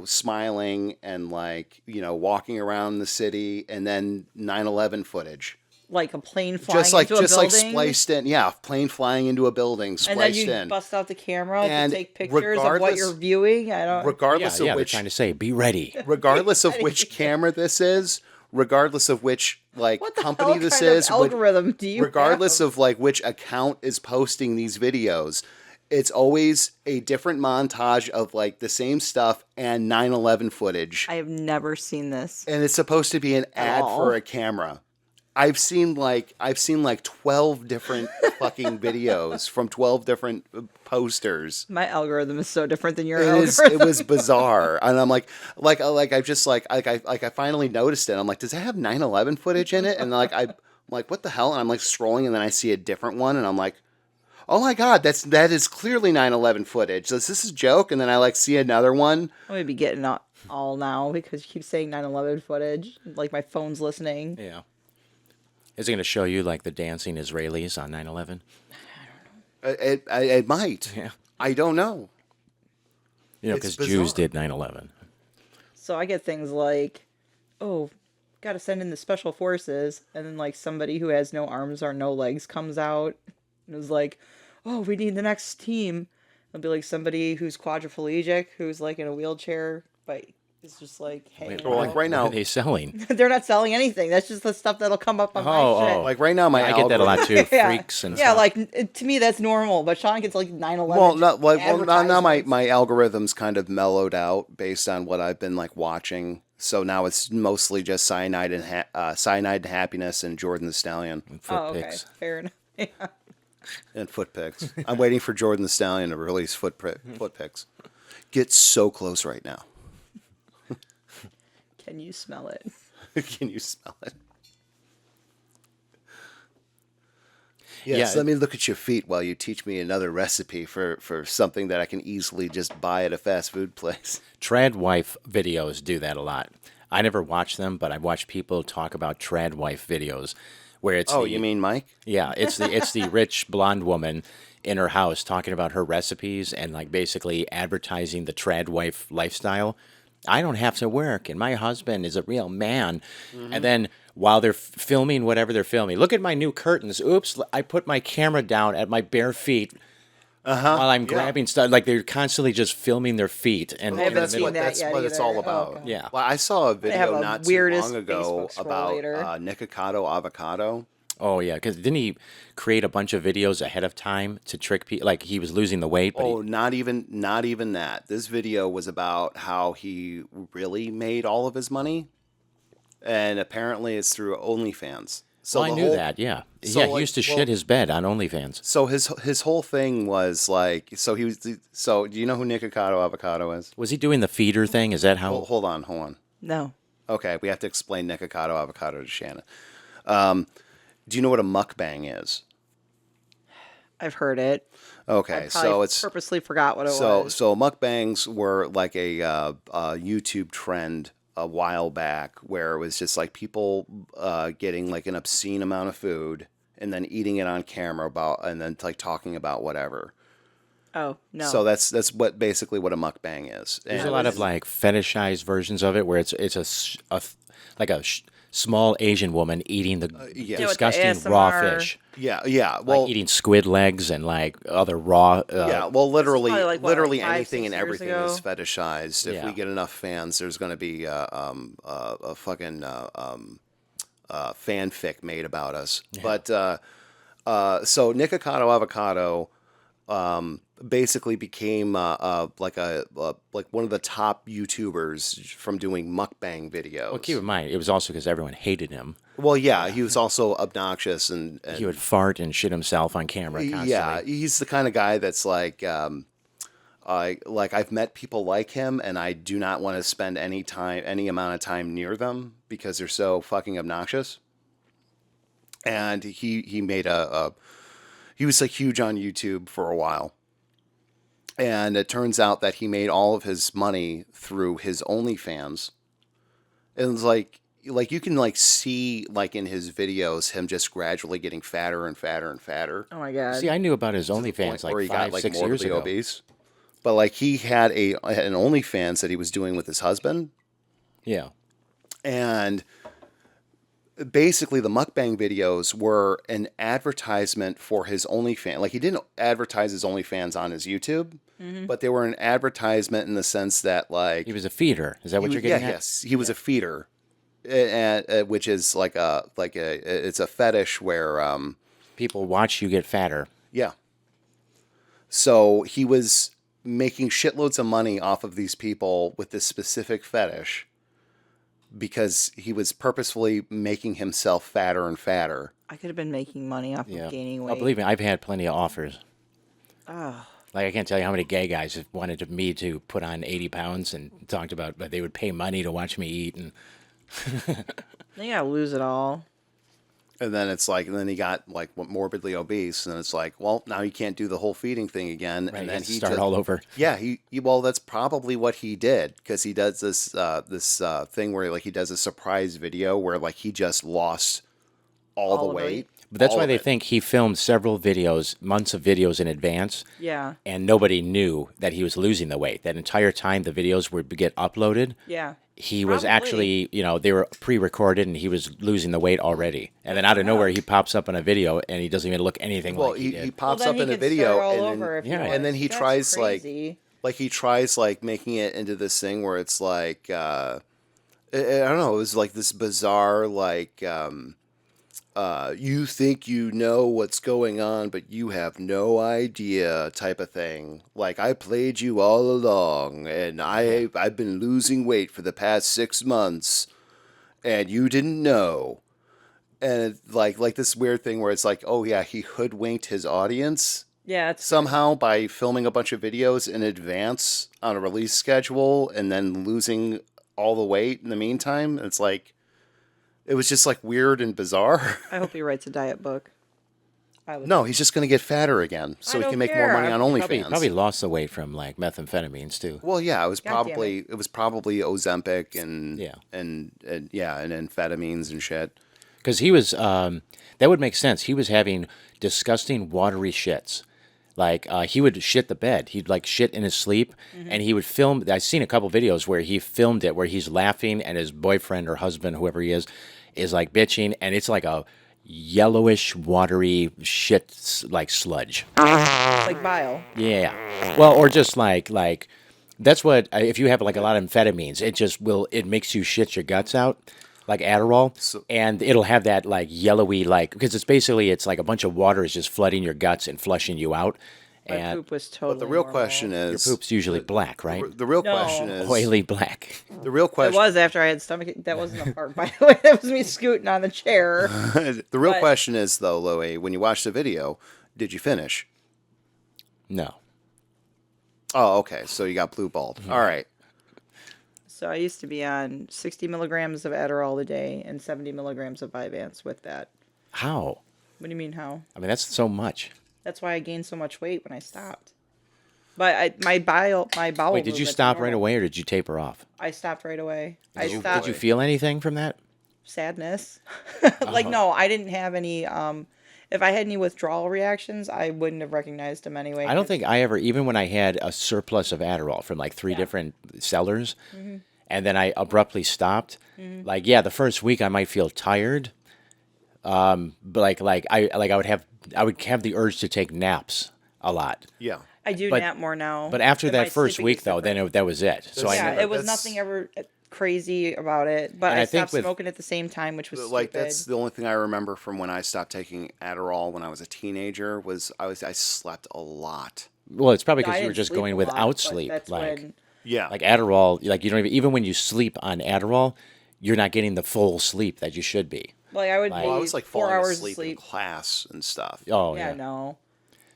smiling and like, walking around the city, and then 9/11 footage. Like a plane flying Just like into a building. spliced in. Yeah, plane flying into a building, and then spliced you in. bust out the camera And to take pictures of what regardless- you're viewing. I don't. Regardless Yeah, of they're which trying to say, be ready. regardless of which camera this is, regardless of which like What the company hell this kind of is, algorithm do you regardless have? of like which account is posting these videos, it's always a different montage of like the same stuff and 9/11 footage. I have never seen this. And it's supposed to be an ad all. for a camera. I've seen like 12 different fucking videos from 12 different posters. My algorithm is so different than your It algorithm. was bizarre, and I'm like I just I finally noticed it. I'm like, does that have 9/11 footage in it? And like I'm like, what the hell? And I'm like scrolling, and then I see a different one, and I'm like, oh my god, that is clearly 9/11 footage. So is this a joke? And then I like see another one. I'm gonna be getting all now because you keep saying 9/11 footage. Like my phone's listening. Yeah. Is it going to show you like the dancing Israelis on 9/11? It might. Yeah. I don't know. You know, It's because Jews bizarre. did 9/11. So I get things like, oh, gotta send in the special forces, and then like somebody who has no arms or no legs comes out and is like, oh, we need the next team. It'll be like somebody who's quadriplegic, who's like in a wheelchair, but it's just like, hey, Well, like right What now, are they selling? they're not selling anything. That's just the stuff that'll come up on my shit. like right now, my I get that a lot too. Yeah. Freaks and yeah, stuff. like to me that's normal, but Sean gets like 9/11. Now my advertisements. algorithm's kind of mellowed out based on what I've been like watching. So now it's mostly just cyanide and happiness and Jordan the Stallion Foot Oh, okay, pics. fair enough. Yeah. and foot pics. I'm waiting for Jordan the Stallion to release foot pics. Get so close right now. Can you smell it? Can you smell it? Yes, Yeah. let me look at your feet while you teach me another recipe for something that I can easily just buy at a fast food place. Trad wife videos do that a lot. I never watch them, but I watch people talk about trad wife videos where it's Oh, the, you mean Mike? yeah, it's the rich blonde woman in her house talking about her recipes and like basically advertising the trad wife lifestyle. I don't have to work, and my husband is a real man. And then while they're filming whatever they're filming, look at my new curtains. Oops, I put my camera down at my bare feet while I'm Yeah. grabbing stuff. Like they're constantly just filming their feet and I in the haven't seen middle. that That's yet what it's either. all Oh, about. okay. Yeah. Well, I saw a have video a not too weirdest long ago Facebook scroll about later. Nikocado avocado. Oh yeah, because didn't he create a bunch of videos ahead of time to trick people? Like he was losing the weight, but Oh, not even that. This video was about how he really made all of his money, and apparently it's through OnlyFans. So well, I the knew whole, that. Yeah, so, yeah. He like, used to well- shit his bed on OnlyFans. So his whole thing was like, so he was, so do you know who Nikocado avocado is? Was he doing the feeder thing? Is that how? Hold on. No. Okay, we have to explain Nikocado avocado to Shannon. Do you know what a mukbang is? I've heard it. Okay, I so probably it's purposely forgot what it so was. so mukbangs were like a YouTube trend a while back, where it was just like people getting like an obscene amount of food and then eating it on camera and then like talking about whatever. Oh, no. So that's what basically what a mukbang is. There's And a lot of like fetishized versions of it where it's like a small Asian woman eating the yeah. Yeah, with the disgusting raw ASMR. fish, yeah. Well, like eating squid legs and like other raw. yeah, well, literally, probably like, what, literally like 5, anything 6 and years everything ago? is fetishized. If Yeah. we get enough fans, there's going to be a fucking fanfic made about us. But so Nikocado avocado basically became like one of the top YouTubers from doing mukbang videos. Well, keep in mind, it was also because everyone hated him. Well, yeah, he was also obnoxious and He would fart and shit himself on camera constantly. yeah, he's the kind of guy that's like I've met people like him, and I do not want to spend any amount of time near them because they're so fucking obnoxious. And he made he was like huge on YouTube for a while, and it turns out that he made all of his money through his OnlyFans. And it's like you can like see like in his videos him just gradually getting fatter and fatter and fatter. Oh, my God. See, I knew about his Point OnlyFans where like he got 5, like 6 years morbidly ago. obese. But like he had an OnlyFans that he was doing with his husband, Yeah. and basically the mukbang videos were an advertisement for his OnlyFans. Like he didn't advertise his OnlyFans on his YouTube, but they were an advertisement in the sense that like He was a feeder. Is that what he you're was- getting at? yes, he was a feeder, which is like it's a fetish where People watch you get fatter. yeah. So he was making shitloads of money off of these people with this specific fetish because he was purposefully making himself fatter and fatter. I could have been making money off Yeah. of gaining Oh, weight. believe me, I've had plenty of offers. Oh, Like I can't tell you how many gay guys have wanted me to put on 80 pounds and talked about, but they would pay money to watch me eat. And then you gotta lose it all. And then it's like, and then he got like morbidly obese, and it's like, well, now he can't do the whole feeding thing again. right, And you then have to he start just, all over. yeah, well, that's probably what he did because he does this thing where like he does a surprise video where like he just lost all the of it. weight. But that's all why of they it. think he filmed several videos, months of videos in advance, Yeah. and nobody knew that he was losing the weight. That entire time the videos would get uploaded, Yeah. he was Probably. actually, they were pre-recorded and he was losing the weight already. And then out of nowhere, he pops up in a video and he doesn't even look anything Well, like he he did. pops well, up then in he a could video start all and over then, if he yeah, wants. and then he That's tries crazy. like he tries like making it into this thing where it's like I don't know, it was like this bizarre like you think you know what's going on but you have no idea type of thing. Like I played you all along and I've been losing weight for the past 6 months and you didn't know. And like this weird thing where it's like, oh yeah, he hoodwinked his audience Yeah, it's somehow by filming a bunch of videos in advance on a release schedule and then losing all the weight in the meantime. It's like, it was just like weird and bizarre. I hope he writes a diet book. I would. No, he's just going to get fatter again so I he don't can make care. more money on OnlyFans. Probably lost the weight from like methamphetamines too. Well, yeah, it was God damn probably Ozempic and Yeah. and amphetamines and shit. Because he was, that would make sense. He was having disgusting watery shits. Like he would shit the bed. He'd like shit in his sleep, and he would film. I've seen a couple videos where he filmed it, where he's laughing, and his boyfriend or husband, whoever he is like bitching, and it's like yellowish, watery shit like sludge. It's like bile. Yeah. Well, or just like that's what if you have like a lot of amphetamines, it makes you shit your guts out, like Adderall, So- and it'll have that like yellowy because it's like a bunch of water is just flooding your guts and flushing you out, My and poop was totally But the real normal. question your is poop's usually black, right? the real No. question is Oily black. the real It question was after I had stomach. That wasn't a fart, by the way. That was me scooting on the chair. the real But- question is though, Louie, when you watched the video, did you finish? No. Oh, okay. So you got blue balled. All right. So I used to be on 60 milligrams of Adderall a day and 70 milligrams of Vyvanse with that. How? What do you mean how? I mean, that's so much. That's why I gained so much weight when I stopped. But my bowel. Wait, did you movements stop are right normal. away or did you taper off? I stopped right away. I Did stopped. you feel anything from that? Sadness. Like no, I didn't have any. If I had any withdrawal reactions, I wouldn't have recognized them anyway. I don't 'cause- think I ever, even when I had a surplus of Adderall from like three different sellers, and then I abruptly stopped. Like, yeah, the first week I might feel tired, but I would have the urge to take naps a lot. Yeah. I do but- nap more now. But after and my that first sleeping week, is though, different. that was it. So I yeah, never, it was that's- nothing ever crazy about it. But And I I think stopped with- smoking at the same time, which was Like stupid. that's the only thing I remember from when I stopped taking Adderall when I was a teenager was I slept a lot. well, it's probably I because you were didn't just sleep going a lot, without but sleep. That's Like when, Yeah. Adderall, like you don't even when you sleep on Adderall, you're not getting the full sleep that you should be. like I would Like- be Well, I was like 4 falling hours of asleep in sleep. class and stuff. Oh Yeah, yeah. no.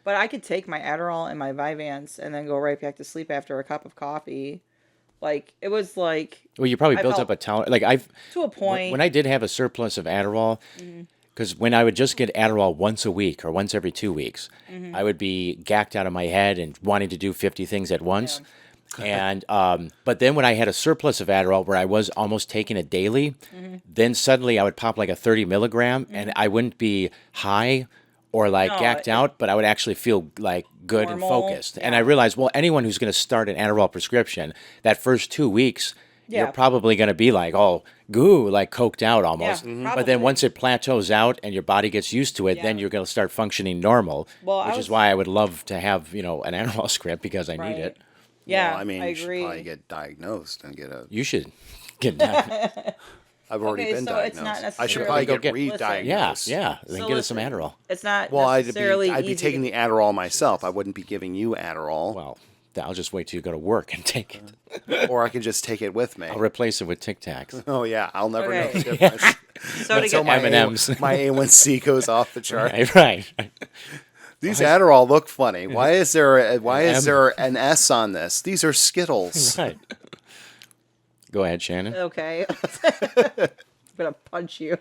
But I could take my Adderall and my Vyvanse and then go right back to sleep after a cup of coffee. Like it was like Well, you probably I built felt- up a tolerance. Like I've to a point. when I did have a surplus of Adderall, because when I would just get Adderall once a week or once every 2 weeks, I would be gacked out of my head and wanting to do 50 things at once. And but then when I had a surplus of Adderall where I was almost taking it daily, then suddenly I would pop like a 30 milligram and I wouldn't be high or like No, gacked it- out, but I would actually feel like good and Normal, focused. And yeah. I realized, well, anyone who's going to start an Adderall prescription, that first 2 weeks, Yeah. you're probably going to be like, oh, goo, like coked out almost. Mhm. But then Probably. once it plateaus out and your body gets used to it, then Yeah. you're going to start functioning normal, Well, I which was- is why I would love to have, an Adderall script because I need Right. it. Yeah, Well, I mean, I you should agree. probably get diagnosed and get a. You should get that. I've already Okay, been so it's diagnosed. not I should necessarily- probably Go get get- re-diagnosed. yeah. Then So get us some listen, Adderall. It's not Well, necessarily I'd be easy taking to- the Adderall myself. I wouldn't be giving you Adderall, Well, I'll just wait till you go to work and take it. or I could just take it with me. I'll replace it with Tic Tacs. Oh yeah, I'll never know Okay. the difference So to until get my M&Ms. my A1C goes off the chart. Right. These Adderall look funny. Why is there an S on this? These are Skittles. Right. Go ahead, Shannon. Okay. I'm gonna punch you.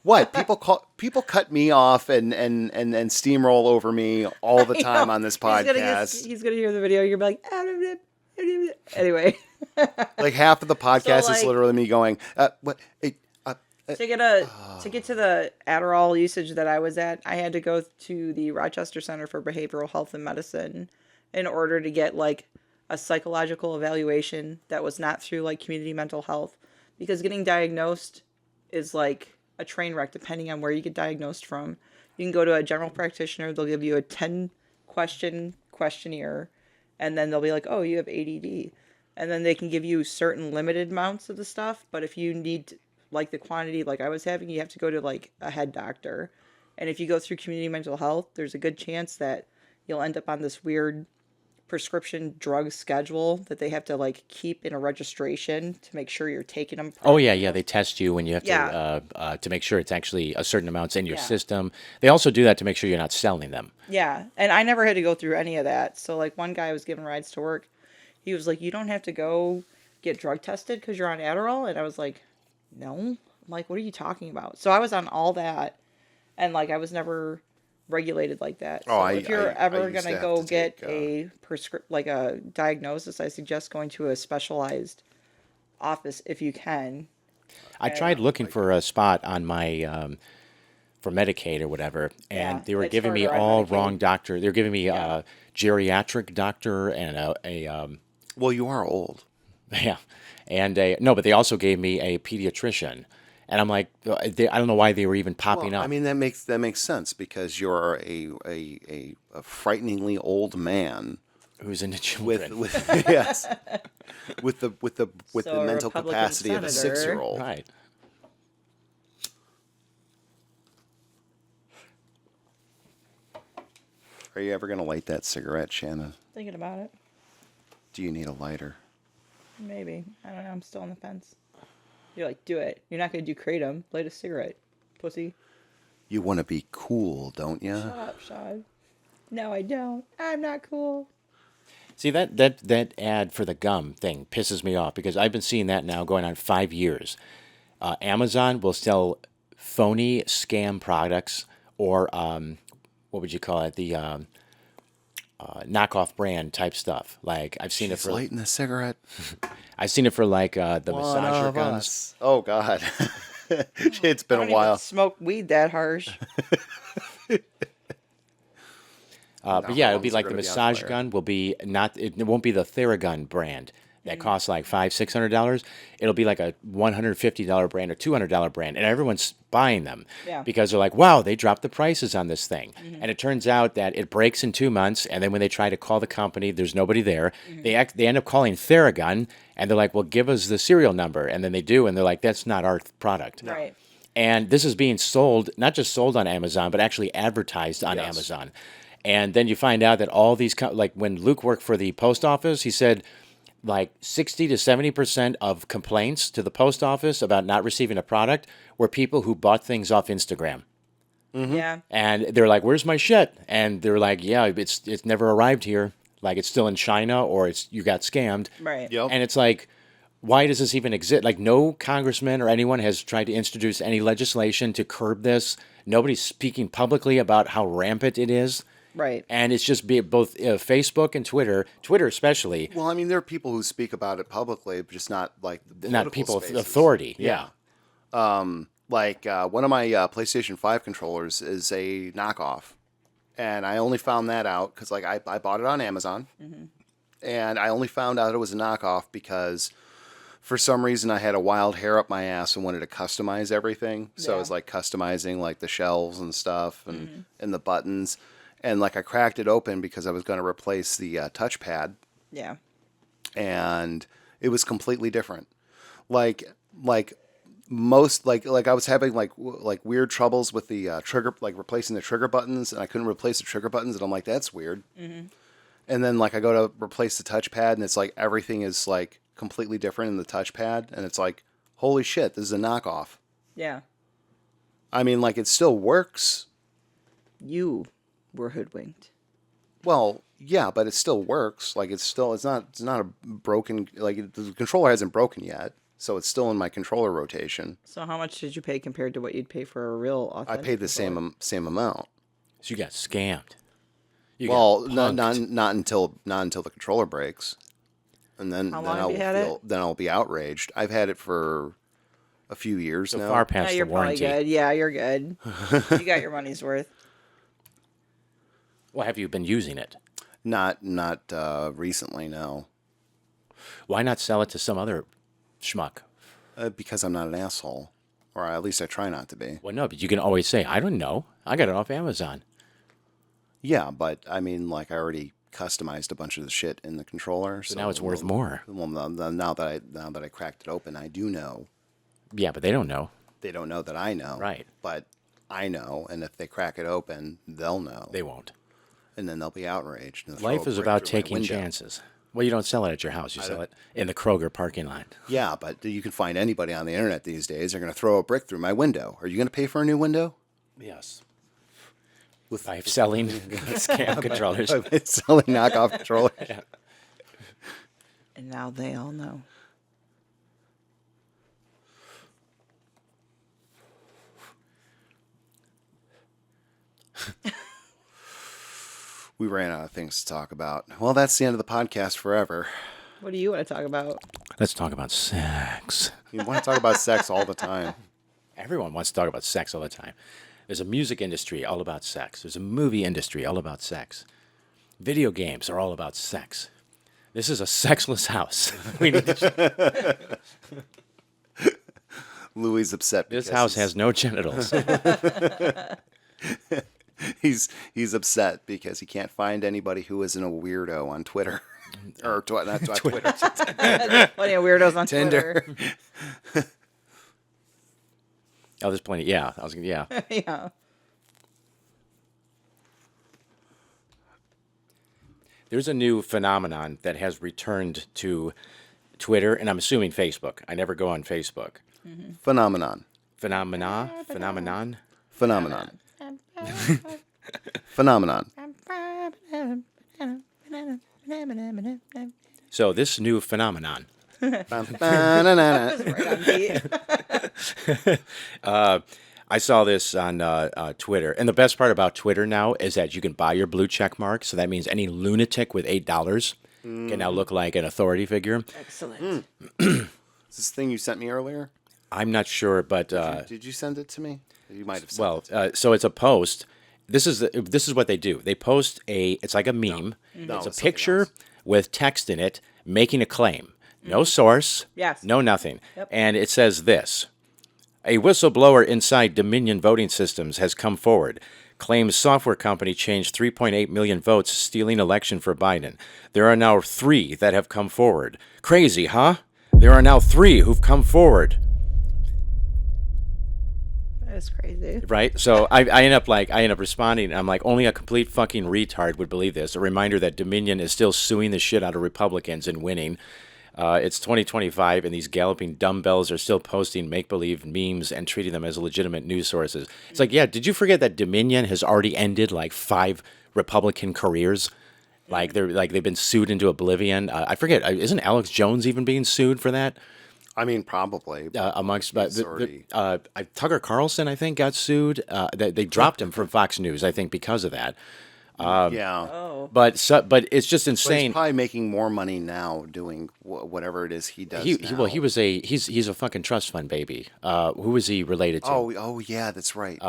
What people cut me off and steamroll over me all the time on this podcast. He's gonna hear the video. You're gonna be like, anyway. Like half of the podcast is like- literally me going, "What? To get to the Adderall usage that I was at, I had to go to the Rochester Center for Behavioral Health and Medicine in order to get like a psychological evaluation that was not through like community mental health, because getting diagnosed is like a train wreck depending on where you get diagnosed from. You can go to a general practitioner, they'll give you a 10-question questionnaire, and then they'll be like, "Oh, you have ADD." And then they can give you certain limited amounts of the stuff, but if you need like the quantity like I was having, you have to go to like a head doctor. And if you go through community mental health, there's a good chance that you'll end up on this weird prescription drug schedule that they have to like keep in a registration to make sure you're taking them. Oh yeah. They test you and you have Yeah. to make sure it's actually a certain amounts in your Yeah. system. They also do that to make sure you're not selling them. Yeah, and I never had to go through any of that. So like one guy was giving rides to work. He was like, "You don't have to go get drug tested because you're on Adderall," and I was like, "No." I'm like, "What are you talking about?" So I was on all that, and like I was never regulated like that. So if you're I ever used to gonna have go to get take, a like a diagnosis, I suggest going to a specialized office if you can. I tried looking for a spot on my for Medicaid or whatever, and Yeah, they were it's giving me harder on all Medicaid. wrong doctor. They were giving me Yeah. a geriatric doctor and a Well, you are old. yeah, and no, but they also gave me a pediatrician, And I'm like, I don't know why they were even popping Well, up. I mean, that makes sense because you're a frighteningly old man Who's into with children? yes, with So the a mental Republican capacity of a senator. 6-year-old. Right. Are you ever gonna light that cigarette, Shannon? Thinking about it. Do you need a lighter? Maybe. I don't know. I'm still on the fence. You're like, do it. You're not going to do kratom. Light a cigarette. Pussy. You want to be cool, don't you? Shut up, Sean. No, I don't. I'm not cool. See, that ad for the gum thing pisses me off because I've been seeing that now going on 5 years. Amazon will sell phony scam products or what would you call it? The knockoff brand type stuff. Like She's lighting a cigarette. I've seen it for like the One massager of guns. us. Oh God, it's been I a don't while. even smoke weed that harsh. But yeah, how it'll be long's it like the gonna be on massage fire? gun will be not. It won't be the Theragun brand that costs like $500-600. It'll be like a $150 brand or $200 brand, and everyone's buying them Yeah. because they're like, "Wow, they dropped the prices on this thing." And it turns out that it breaks in 2 months, and then when they try to call the company, there's nobody there. They end up calling Theragun, and they're like, "Well, give us the serial number," and then they do, and they're like, "That's not our product." Right. And this is being sold, not just sold on Amazon, but actually advertised on Yes. Amazon. And then you find out that all these, like when Luke worked for the post office, he said like 60 to 70% of complaints to the post office about not receiving a product were people who bought things off Instagram. Yeah. And they're like, "Where's my shit?" And they're like, "Yeah, it's never arrived here. Like it's still in China or you got scammed." Right. Yep. And it's like, why does this even exist? Like, no congressman or anyone has tried to introduce any legislation to curb this. Nobody's speaking publicly about how rampant it is. Right. And it's just both Facebook and Twitter especially, Well, I mean, there are people who speak about it publicly, but just not like the not political people of spaces. authority. Yeah. Like one of my PlayStation 5 controllers is a knockoff, and I only found that out because like I bought it on Amazon, and I only found out it was a knockoff because for some reason I had a wild hair up my ass and wanted to customize everything. So Yeah. it's like customizing like the shelves and stuff and the buttons, and like I cracked it open because I was going to replace the touchpad, Yeah. and it was completely different. Like most like I was having like weird troubles with the trigger, like replacing the trigger buttons, and I couldn't replace the trigger buttons, and I'm like, that's weird. And then like I go to replace the touchpad, and it's like everything is like completely different in the touchpad, and it's like, holy shit, this is a knockoff. Yeah. I mean, like it still works. You were hoodwinked. Well, yeah, but it still works. Like it's not a broken, like the controller hasn't broken yet, so it's still in my controller rotation. So how much did you pay compared to what you'd pay for a real I authentic paid the controller? same amount. So you got scammed. You Well, got punked. not until the controller breaks, and then How then long I have will you had it? feel then I'll be outraged. I've had it for a few years So now. far Yeah, past the you're probably warranty. good. Yeah, you're good. You got your money's worth. Well, have you been using it? Not recently, no, Why not sell it to some other schmuck? because I'm not an asshole, or at least I try not to be. Well, no, but you can always say, "I don't know. I got it off Amazon." Yeah, but I mean, like I already customized a bunch of the shit in the controller, so now it's worth more. Well, now that I cracked it open, I do know. Yeah, but they don't know. They don't know that I know, Right. But I know, and if they crack it open, they'll know. They won't. And then they'll be outraged. And they'll throw Life a is brick about through my taking window. chances. Well, you don't sell it at your house. You sell it in the Kroger parking lot. Yeah, but you can find anybody on the internet these days. They're going to throw a brick through my window. Are you going to pay for a new window? Yes. By selling scam controllers. It's selling knockoff controllers. And now they all know. We ran out of things to talk about. Well, that's the end of the podcast forever. What do you want to talk about? Let's talk about sex. You want to talk about sex all the time. Everyone wants to talk about sex all the time. There's a music industry all about sex. There's a movie industry all about sex. Video games are all about sex. This is a sexless house. We need to Louis upset. This because house he's- has no genitals. he's upset because he can't find anybody who isn't a weirdo on Twitter. Or not Twitter. Plenty of weirdos on Tinder. Twitter. Oh, there's plenty. Yeah, I was gonna. Yeah. Yeah. There's a new phenomenon that has returned to Twitter, and I'm assuming Facebook. I never go on Facebook. Phenomenon. Phenomenon. Phenomenon. Phenomenon. So this new phenomenon. Ba-na-na-na. Right on beat. I saw this on Twitter, and the best part about Twitter now is that you can buy your blue check mark. So that means any lunatic with $8 can now look like an authority figure. Excellent. Is this thing you sent me earlier? I'm not sure, but Did you send it to me? You might have sent well, it. so it's a post. This is what they do. They post it's like a meme. No, It's a something picture else. with text in it making a claim. No source. Yes. No nothing. Yep. And it says this. A whistleblower inside Dominion Voting Systems has come forward. Claims software company changed 3.8 million votes, stealing election for Biden. There are now 3 that have come forward. Crazy, huh? There are now 3 who've come forward. That is crazy. Right? So I end up responding, and I'm like, only a complete fucking retard would believe this. A reminder that Dominion is still suing the shit out of Republicans and winning. It's 2025, and these galloping dumbbells are still posting make-believe memes and treating them as legitimate news sources. It's like, yeah, did you forget that Dominion has already ended like 5 Republican careers? Like they've been sued into oblivion. I forget, isn't Alex Jones even being sued for that? I mean, probably. Amongst He's already- Tucker Carlson, I think, got sued. They dropped him from Fox News, I think, because of that. Yeah. Oh. But it's just But insane. he's probably making more money now doing whatever it is he does now. He's a fucking trust fund baby. Who was he related to? Oh yeah, that's right.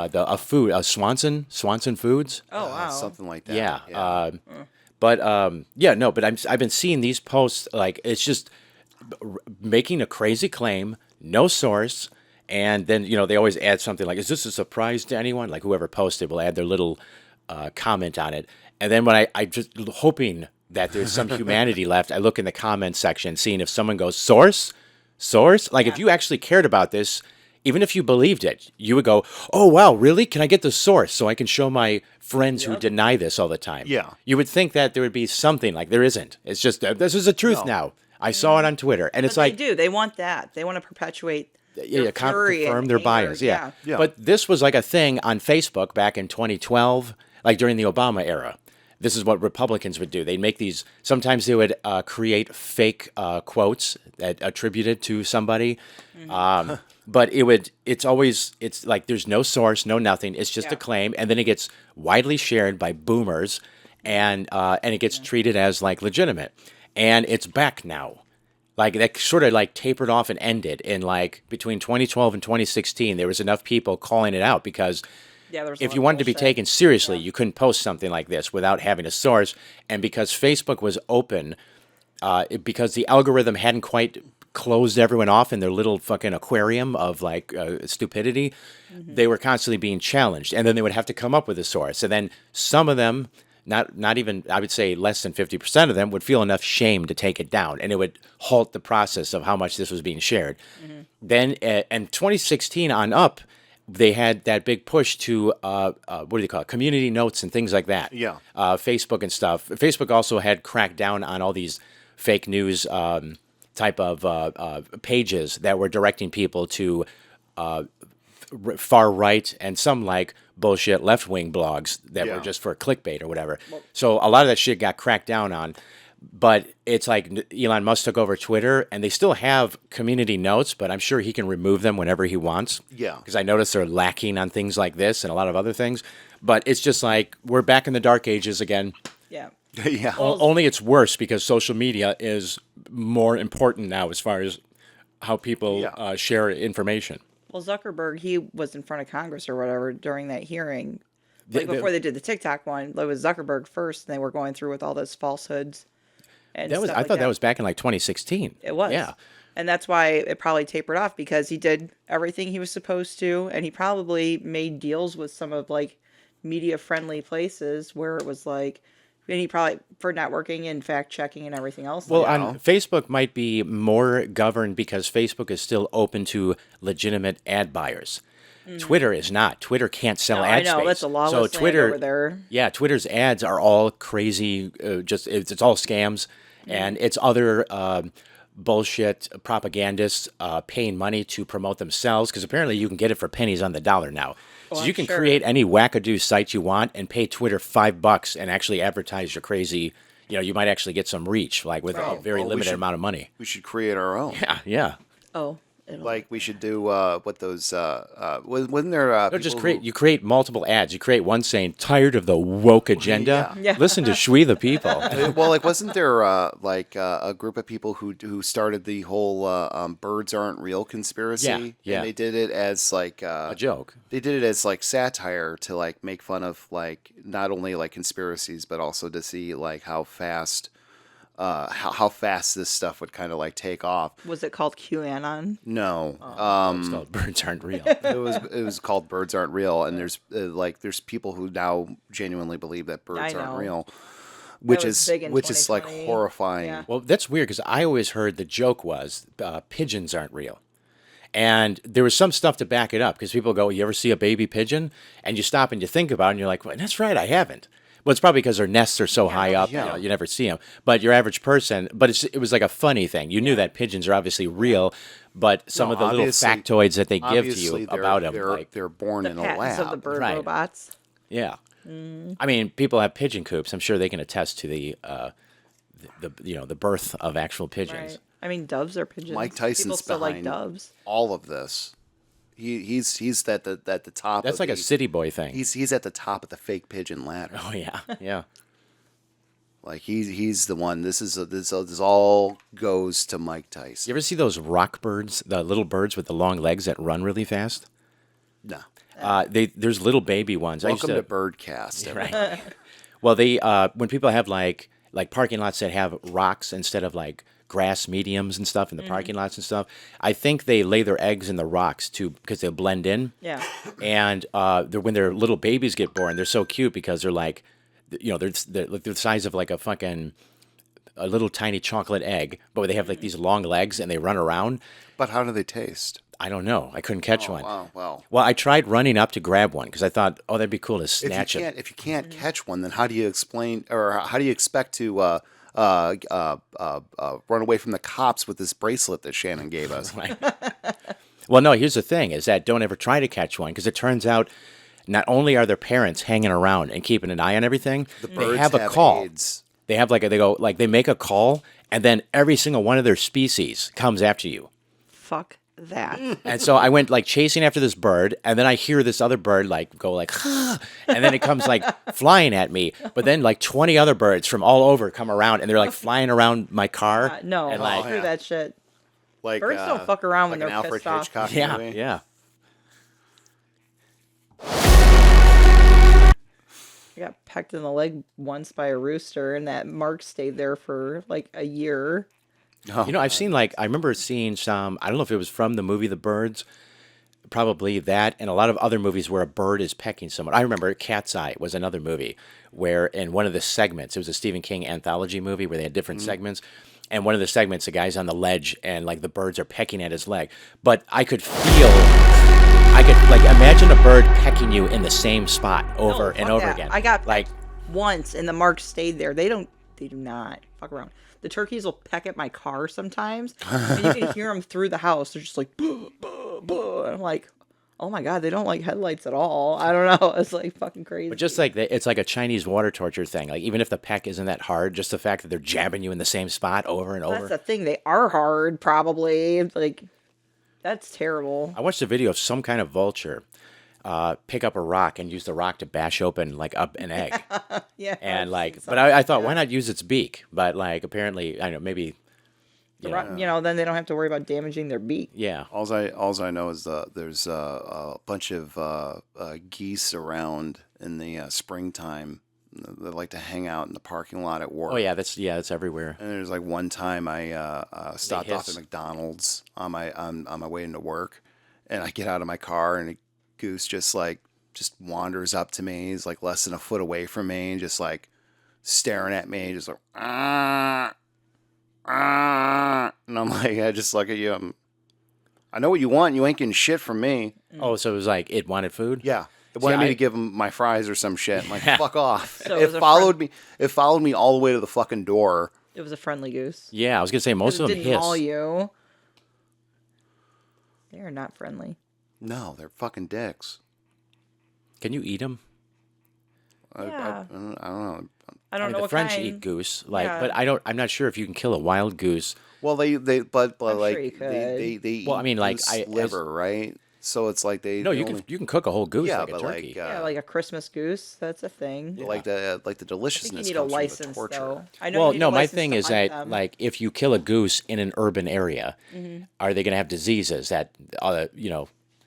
Swanson Foods. Oh, wow. Something like that. Yeah. But I've been seeing these posts, like it's just making a crazy claim, no source, and then they always add something like, "Is this a surprise to anyone?" Like whoever posted will add their little comment on it, and then when I just hoping that there's some humanity left, I look in the comments section, seeing if someone goes source. Like if you actually cared about this. Even if you believed it, you would go, "Oh wow, really? Can I get the source so I can show my friends who deny this all the time?" Yeah. You would think that there would be something like there isn't. It's just this is the truth No. now. I saw it on Twitter, and it's But like they do. They want that. They want to perpetuate their confirm fury and their anger. bias. Yeah. Yeah. But this was like a thing on Facebook back in 2012, like during the Obama era. This is what Republicans would do. They'd make these. Sometimes they would create fake quotes that attributed to somebody. But it's like there's no source, no nothing. It's just Yeah. a claim, and then it gets widely shared by boomers, and it gets treated as like legitimate. And it's back now. Like that sort of like tapered off and ended in like between 2012 and 2016. There was enough people calling it out because Yeah, there was a if lot you of wanted to be bullshit. taken seriously, you couldn't post something like this without having a source. And because Facebook was open, because the algorithm hadn't quite closed everyone off in their little fucking aquarium of like stupidity, they were constantly being challenged. And then they would have to come up with a source. And then some of them, not even, I would say less than 50% of them would feel enough shame to take it down. And it would halt the process of how much this was being shared. Then, in 2016 on up, they had that big push to what do they call it? Community notes and things like that. Yeah. Facebook and stuff. Facebook also had cracked down on all these fake news type of pages that were directing people to far right and some like bullshit left wing blogs that Yeah. were just for clickbait or whatever. So a lot of that shit got cracked down on. But it's like Elon Musk took over Twitter, and they still have community notes, but I'm sure he can remove them whenever he wants. Yeah. Because I noticed they're lacking on things like this and a lot of other things. But it's just like we're back in the dark ages again. Yeah. Yeah. Only it's worse because social media is more important now as far as how people Yeah. share information. Well, Zuckerberg, he was in front of Congress or whatever during that hearing. Like They- before they did the TikTok one, it was Zuckerberg first, and they were going through with all those falsehoods. And That was stuff I like thought that was back in like 2016. It was. Yeah. And that's why it probably tapered off, because he did everything he was supposed to, and he probably made deals with some of like media friendly places where it was like, and he probably for networking and fact checking and everything else Well, like that. on Facebook might be more governed because Facebook is still open to legitimate ad buyers. Twitter is not. Twitter can't sell No, ad I know space. that's a lawless So land Twitter, over there. yeah, Twitter's ads are all crazy. Just it's all scams, and it's other bullshit propagandists paying money to promote themselves because apparently you can get it for pennies on the dollar now. So I'm you can sure. create any wackadoo site you want and pay Twitter $5 and actually advertise your crazy. You might actually get some reach, like with a very Well, we limited should- amount of money. We should create our own. Yeah, yeah. Oh, it'll, Like we should do what those wasn't there No, just create multiple ads. You create one saying "tired of the woke agenda." Yeah. Listen to Schwee the people. well, like wasn't there a group of people who started the whole birds aren't real conspiracy? Yeah. And they did it as like A joke. they did it as like satire to like make fun of like not only like conspiracies but also to see like how fast this stuff would kind of like take off. was it called QAnon? No, It's called "Birds Aren't Real." it was called Birds Aren't Real, and there's people who now genuinely believe that birds I aren't know. real, which was is big in like 2020. horrifying. Yeah. Well, that's weird because I always heard the joke was pigeons aren't real. And there was some stuff to back it up because people go, "You ever see a baby pigeon?" And you stop and you think about it, and you're like, well, "That's right, I haven't." Well, it's probably because their nests are so high up, yeah. you never see them. But your average person, it was like a funny thing. You knew that pigeons are obviously real, but some No, of the little obviously- factoids that they give to Obviously, you about them, they're born The in a patents lab. of the bird Right. robots. yeah. I mean, people have pigeon coops. I'm sure they can attest to the birth of actual pigeons. Right. I mean, doves are pigeons. Mike Tyson's People still like behind doves. all of this. He's at the top. That's of like a the- city boy thing. He's at the top of the fake pigeon ladder. Oh yeah, yeah. Like he's the one. This all goes to Mike Tyson. You ever see those rock birds, the little birds with the long legs that run really fast? No. There's little baby ones. Welcome to Birdcast. Right. Well, they when people have like parking lots that have rocks instead of like grass mediums and stuff in the parking lots and stuff, I think they lay their eggs in the rocks too because they'll blend in. Yeah. And when their little babies get born, they're so cute because they're like, they're the size of like a little tiny chocolate egg, but they have like these long legs and they run around. But how do they taste? I don't know. I couldn't catch one. Wow. Well, Well, I tried running up to grab one because I thought, oh, that'd be cool to snatch it. if you can't catch one, then how do you explain or how do you expect to run away from the cops with this bracelet that Shannon gave us? Well, no, here's the thing is that don't ever try to catch one because it turns out not only are their parents hanging around and keeping an eye on everything, The they birds have a call. AIDS. They have they make a call and then every single one of their species comes after you. Fuck that. And so I went like chasing after this bird, and then I hear this other bird like go like, and then it comes like flying at me. But then like 20 other birds from all over come around, and they're like flying around my car. No, and like, screw that shit. Like Birds don't fuck around when like an they're Alfred pissed off. Hitchcock yeah, movie. yeah. I got pecked in the leg once by a rooster, and that mark stayed there for like a year. Oh, I've seen I remember seeing some. I don't know if it was from the movie The Birds. Probably that, and a lot of other movies where a bird is pecking someone. I remember Cat's Eye was another movie where in one of the segments, it was a Stephen King anthology movie where they had different segments, and one of the segments, the guy's on the ledge and like the birds are pecking at his leg. But I could like imagine a bird pecking you in the same spot over No, and fuck over that. again. I got like once, and the mark stayed there. They do not fuck around. The turkeys will peck at my car sometimes, and you can hear them through the house. They're just like, buh, buh, buh. And I'm like, oh my god, they don't like headlights at all. I don't know. It's like fucking crazy. But just like it's like a Chinese water torture thing. Like even if the peck isn't that hard, just the fact that they're jabbing you in the same spot over and that's over. the thing. They are hard, probably. Like, that's terrible. I watched a video of some kind of vulture pick up a rock and use the rock to bash open like up an egg. Yeah. And like, but I thought, why not use its beak? But like, apparently, I don't know, maybe, Then they don't have to worry about damaging their beak. yeah. Alls I know is there's a bunch of geese around in the springtime that like to hang out in the parking lot at work. Oh yeah, that's everywhere. And there's like one time I stopped off hiss. at McDonald's on my way into work, and I get out of my car and a goose just wanders up to me. He's like less than a foot away from me, and just like staring at me, just like and I'm like, I just look at you. I know what you want. You ain't getting shit from me. Oh, so it was like it wanted food. Yeah. It wanted me I- to give him my fries or some shit. I'm like, fuck off. So it it was a followed me. It followed me all the way to the fucking door. It was a friendly goose. Yeah, I was gonna say most It of them didn't hiss. maul you. They are not friendly. No, they're fucking dicks. Can you eat them? Yeah. I don't know. I don't know the what French kind. eat goose, like, Yeah. but I'm not sure if you can kill a wild goose. Well, but I'm like sure you they Well, I eat mean, like, goose liver, right? So it's like they No, they you only- can cook a whole goose Yeah, like a but turkey. like, Yeah, like a Christmas goose. That's a thing. like the I think deliciousness you need a comes from the license, torture. though. I know Well, you need no, a my license thing to is hunt that them. like if you kill a goose in an urban area, are they going to have diseases that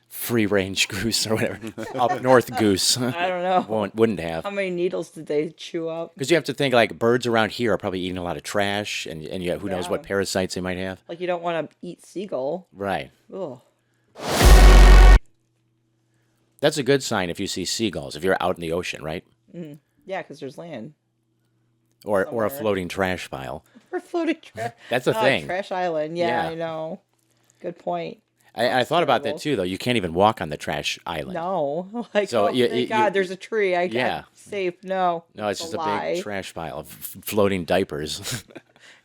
free range goose or whatever up north goose I don't know. wouldn't have? How many needles did they chew up? Because you have to think like birds around here are probably eating a lot of trash, and who knows what Yeah. parasites they might have. Like, you don't want to eat seagull. Right. Ugh. That's a good sign if you see seagulls if you're out in the ocean, right? Yeah, because there's land. Or a Somewhere. floating trash pile. Or floating trash. That's a thing. Trash island. Yeah, Yeah. I know. Good point. I thought about that terrible. too, though. You can't even walk on the trash island. No. Like, So oh, thank God, there's a tree. I Yeah. got safe. No. No, it's just a lie. big trash pile of floating diapers.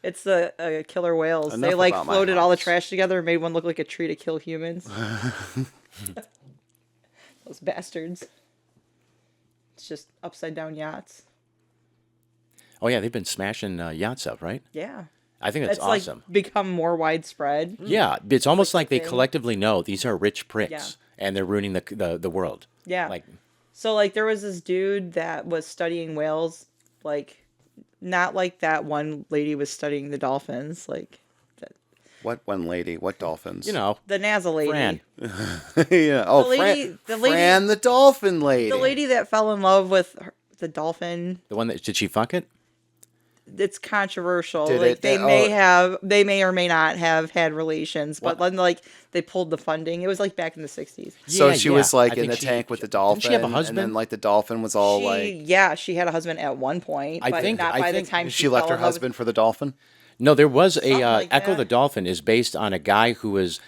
It's the killer whales. Enough They like about my floated all the house. trash together and made one look like a tree to kill humans. Those bastards. It's just upside down yachts. Oh yeah, they've been smashing yachts up, right? Yeah. I think that's It's awesome. like become more widespread. Yeah, it's almost like they thing. collectively know these are rich pricks, Yeah. and they're ruining the world. Yeah. Like, So like there was this dude that was studying whales, like not like that one lady was studying the dolphins, like What one lady? What dolphins? you know, the NASA lady. Fran. yeah. Oh, The lady- Fran the dolphin lady. The lady that fell in love with the dolphin. The one that did she fuck it? It's controversial. Did like it- they oh. they may or may not have had relations, but then like they pulled the funding. It was like back in the 60s. So Yeah, she yeah. was I like in think the she- tank with the didn't dolphin. she have a And then husband? like the dolphin was all She had a husband at one point, I but think- not I by the think time she left fell her in love with- husband for the dolphin. No, there was a Something like Echo that. the Dolphin is based on a guy who was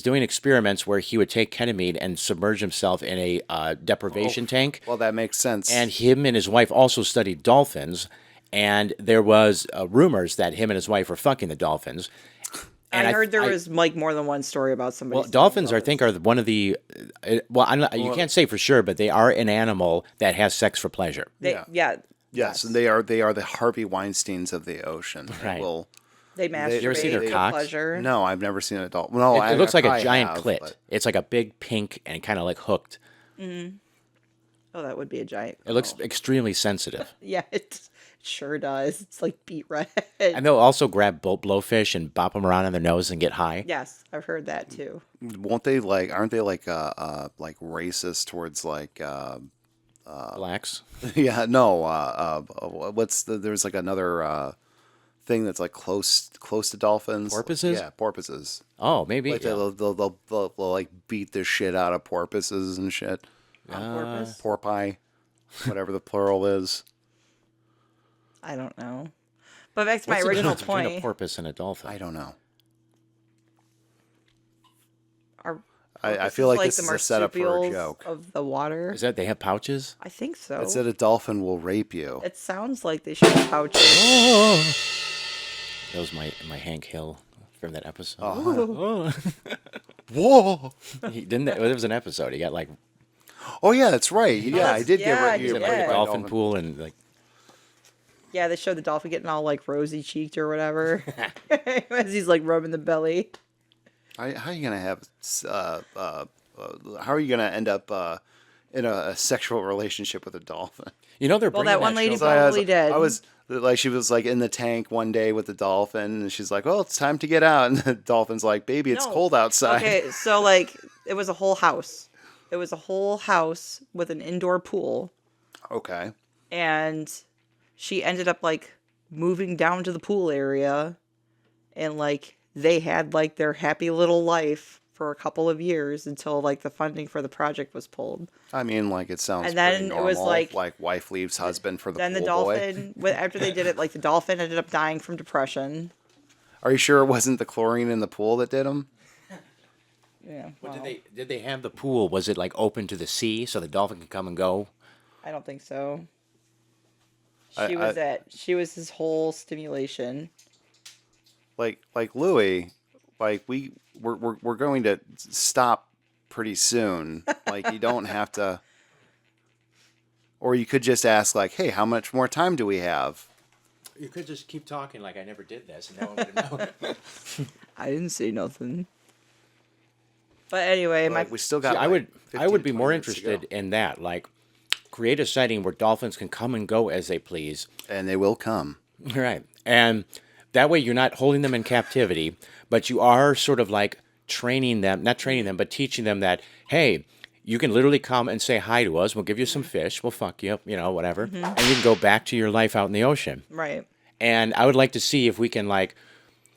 doing experiments where he would take ketamine and submerge himself in a deprivation tank. Well, that makes sense. And him and his wife also studied dolphins, and there was rumors that him and his wife were fucking the dolphins. And I heard there was like more than one story about somebody. Well, dolphins, I think, are one of the. You can't say for sure, but they are an animal that has sex for pleasure. Yes, and they are the Harvey Weinsteins of the ocean. Right. Well, They masturbate You ever seen their for cocks? pleasure. no, I've never seen a dolphin. No, It looks like a probably giant have, clit. but- It's like a big pink and kind of like hooked. Oh, that would be a giant. It looks extremely sensitive. Yeah, it sure does. It's like beet red. And they'll also grab blowfish and bop them around on their nose and get high. Yes, I've heard that too. Won't they like? Aren't they like racist towards like? Blacks. Yeah, no. There's like another thing that's like close to dolphins. Porpoises? Yeah, porpoises. Oh, maybe. Like yeah. they'll like beat the shit out of porpoises and shit. On purpose? Porpoise, whatever the plural is. I don't know. But back to my What's the original difference between a point. porpoise and a dolphin? I don't know. Are I feel like this the is a setup for a marsupials joke. of the water. Is that they have pouches? I think so. It said a dolphin will rape you. It sounds like they should have pouches. That was my Hank Hill from that episode. Whoa! He didn't. It was an episode. He got like Oh yeah, that's right. Yeah, I did yeah, get I raped did by that. a dolphin pool and like Yeah, they showed the dolphin getting all like rosy cheeked or whatever as he's like rubbing the belly. How are you gonna have? How are you gonna end up in a sexual relationship with a dolphin? you know they're Well, bringing that one lady show So I was- probably did. I was like, she was like in the tank one day with the dolphin, and she's like, "Oh, it's time to get out." And the dolphin's like, "Baby, it's No. cold outside." Okay, so like it was a whole house. It was a whole house with an indoor pool. Okay. and she ended up like moving down to the pool area, and like they had like their happy little life for a couple of years until like the funding for the project was pulled. I mean, like it sounds And pretty then it normal. was like wife leaves husband for the then the pool boy. dolphin after they did it, like the dolphin ended up dying from depression. Are you sure it wasn't the chlorine in the pool that did him? Yeah. Well, Well, did they have the pool? Was it like open to the sea so the dolphin can come and go? I don't think so. I- She was his whole stimulation. Like Louis, like we're going to stop pretty soon. Like you don't have to, or you could just ask like, hey, how much more time do we have? You could just keep talking like I never did this, and no one would know. I didn't say nothing. But anyway, Like, we still got. I like, I would 15, be 20 more minutes to go. interested in that. Like, create a setting where dolphins can come and go as they please. And they will come. Right. And that way you're not holding them in captivity, but you are sort of like training them, not training them, but teaching them that, hey, you can literally come and say hi to us. We'll give you some fish. We'll fuck you up, whatever. And you can go back to your life out in the ocean. right. And I would like to see if we can, like,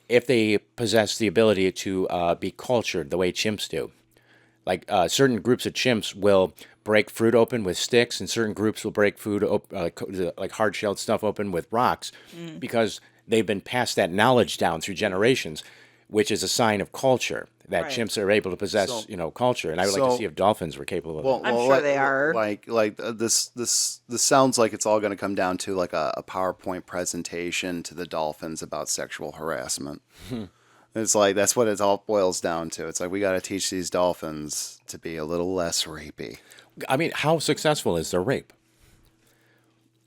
if they possess the ability to be cultured the way chimps do. Like certain groups of chimps will break fruit open with sticks, and certain groups will break food like hard-shelled stuff open with rocks, because they've been passed that knowledge down through generations, which is a sign of culture that Right. chimps are able to possess, So- culture. And I would like to so- see if dolphins were capable of it. I'm sure they are. This sounds like it's all going to come down to like a PowerPoint presentation to the dolphins about sexual harassment. It's like that's what it all boils down to. It's like we got to teach these dolphins to be a little less rapey. I mean, how successful is their rape?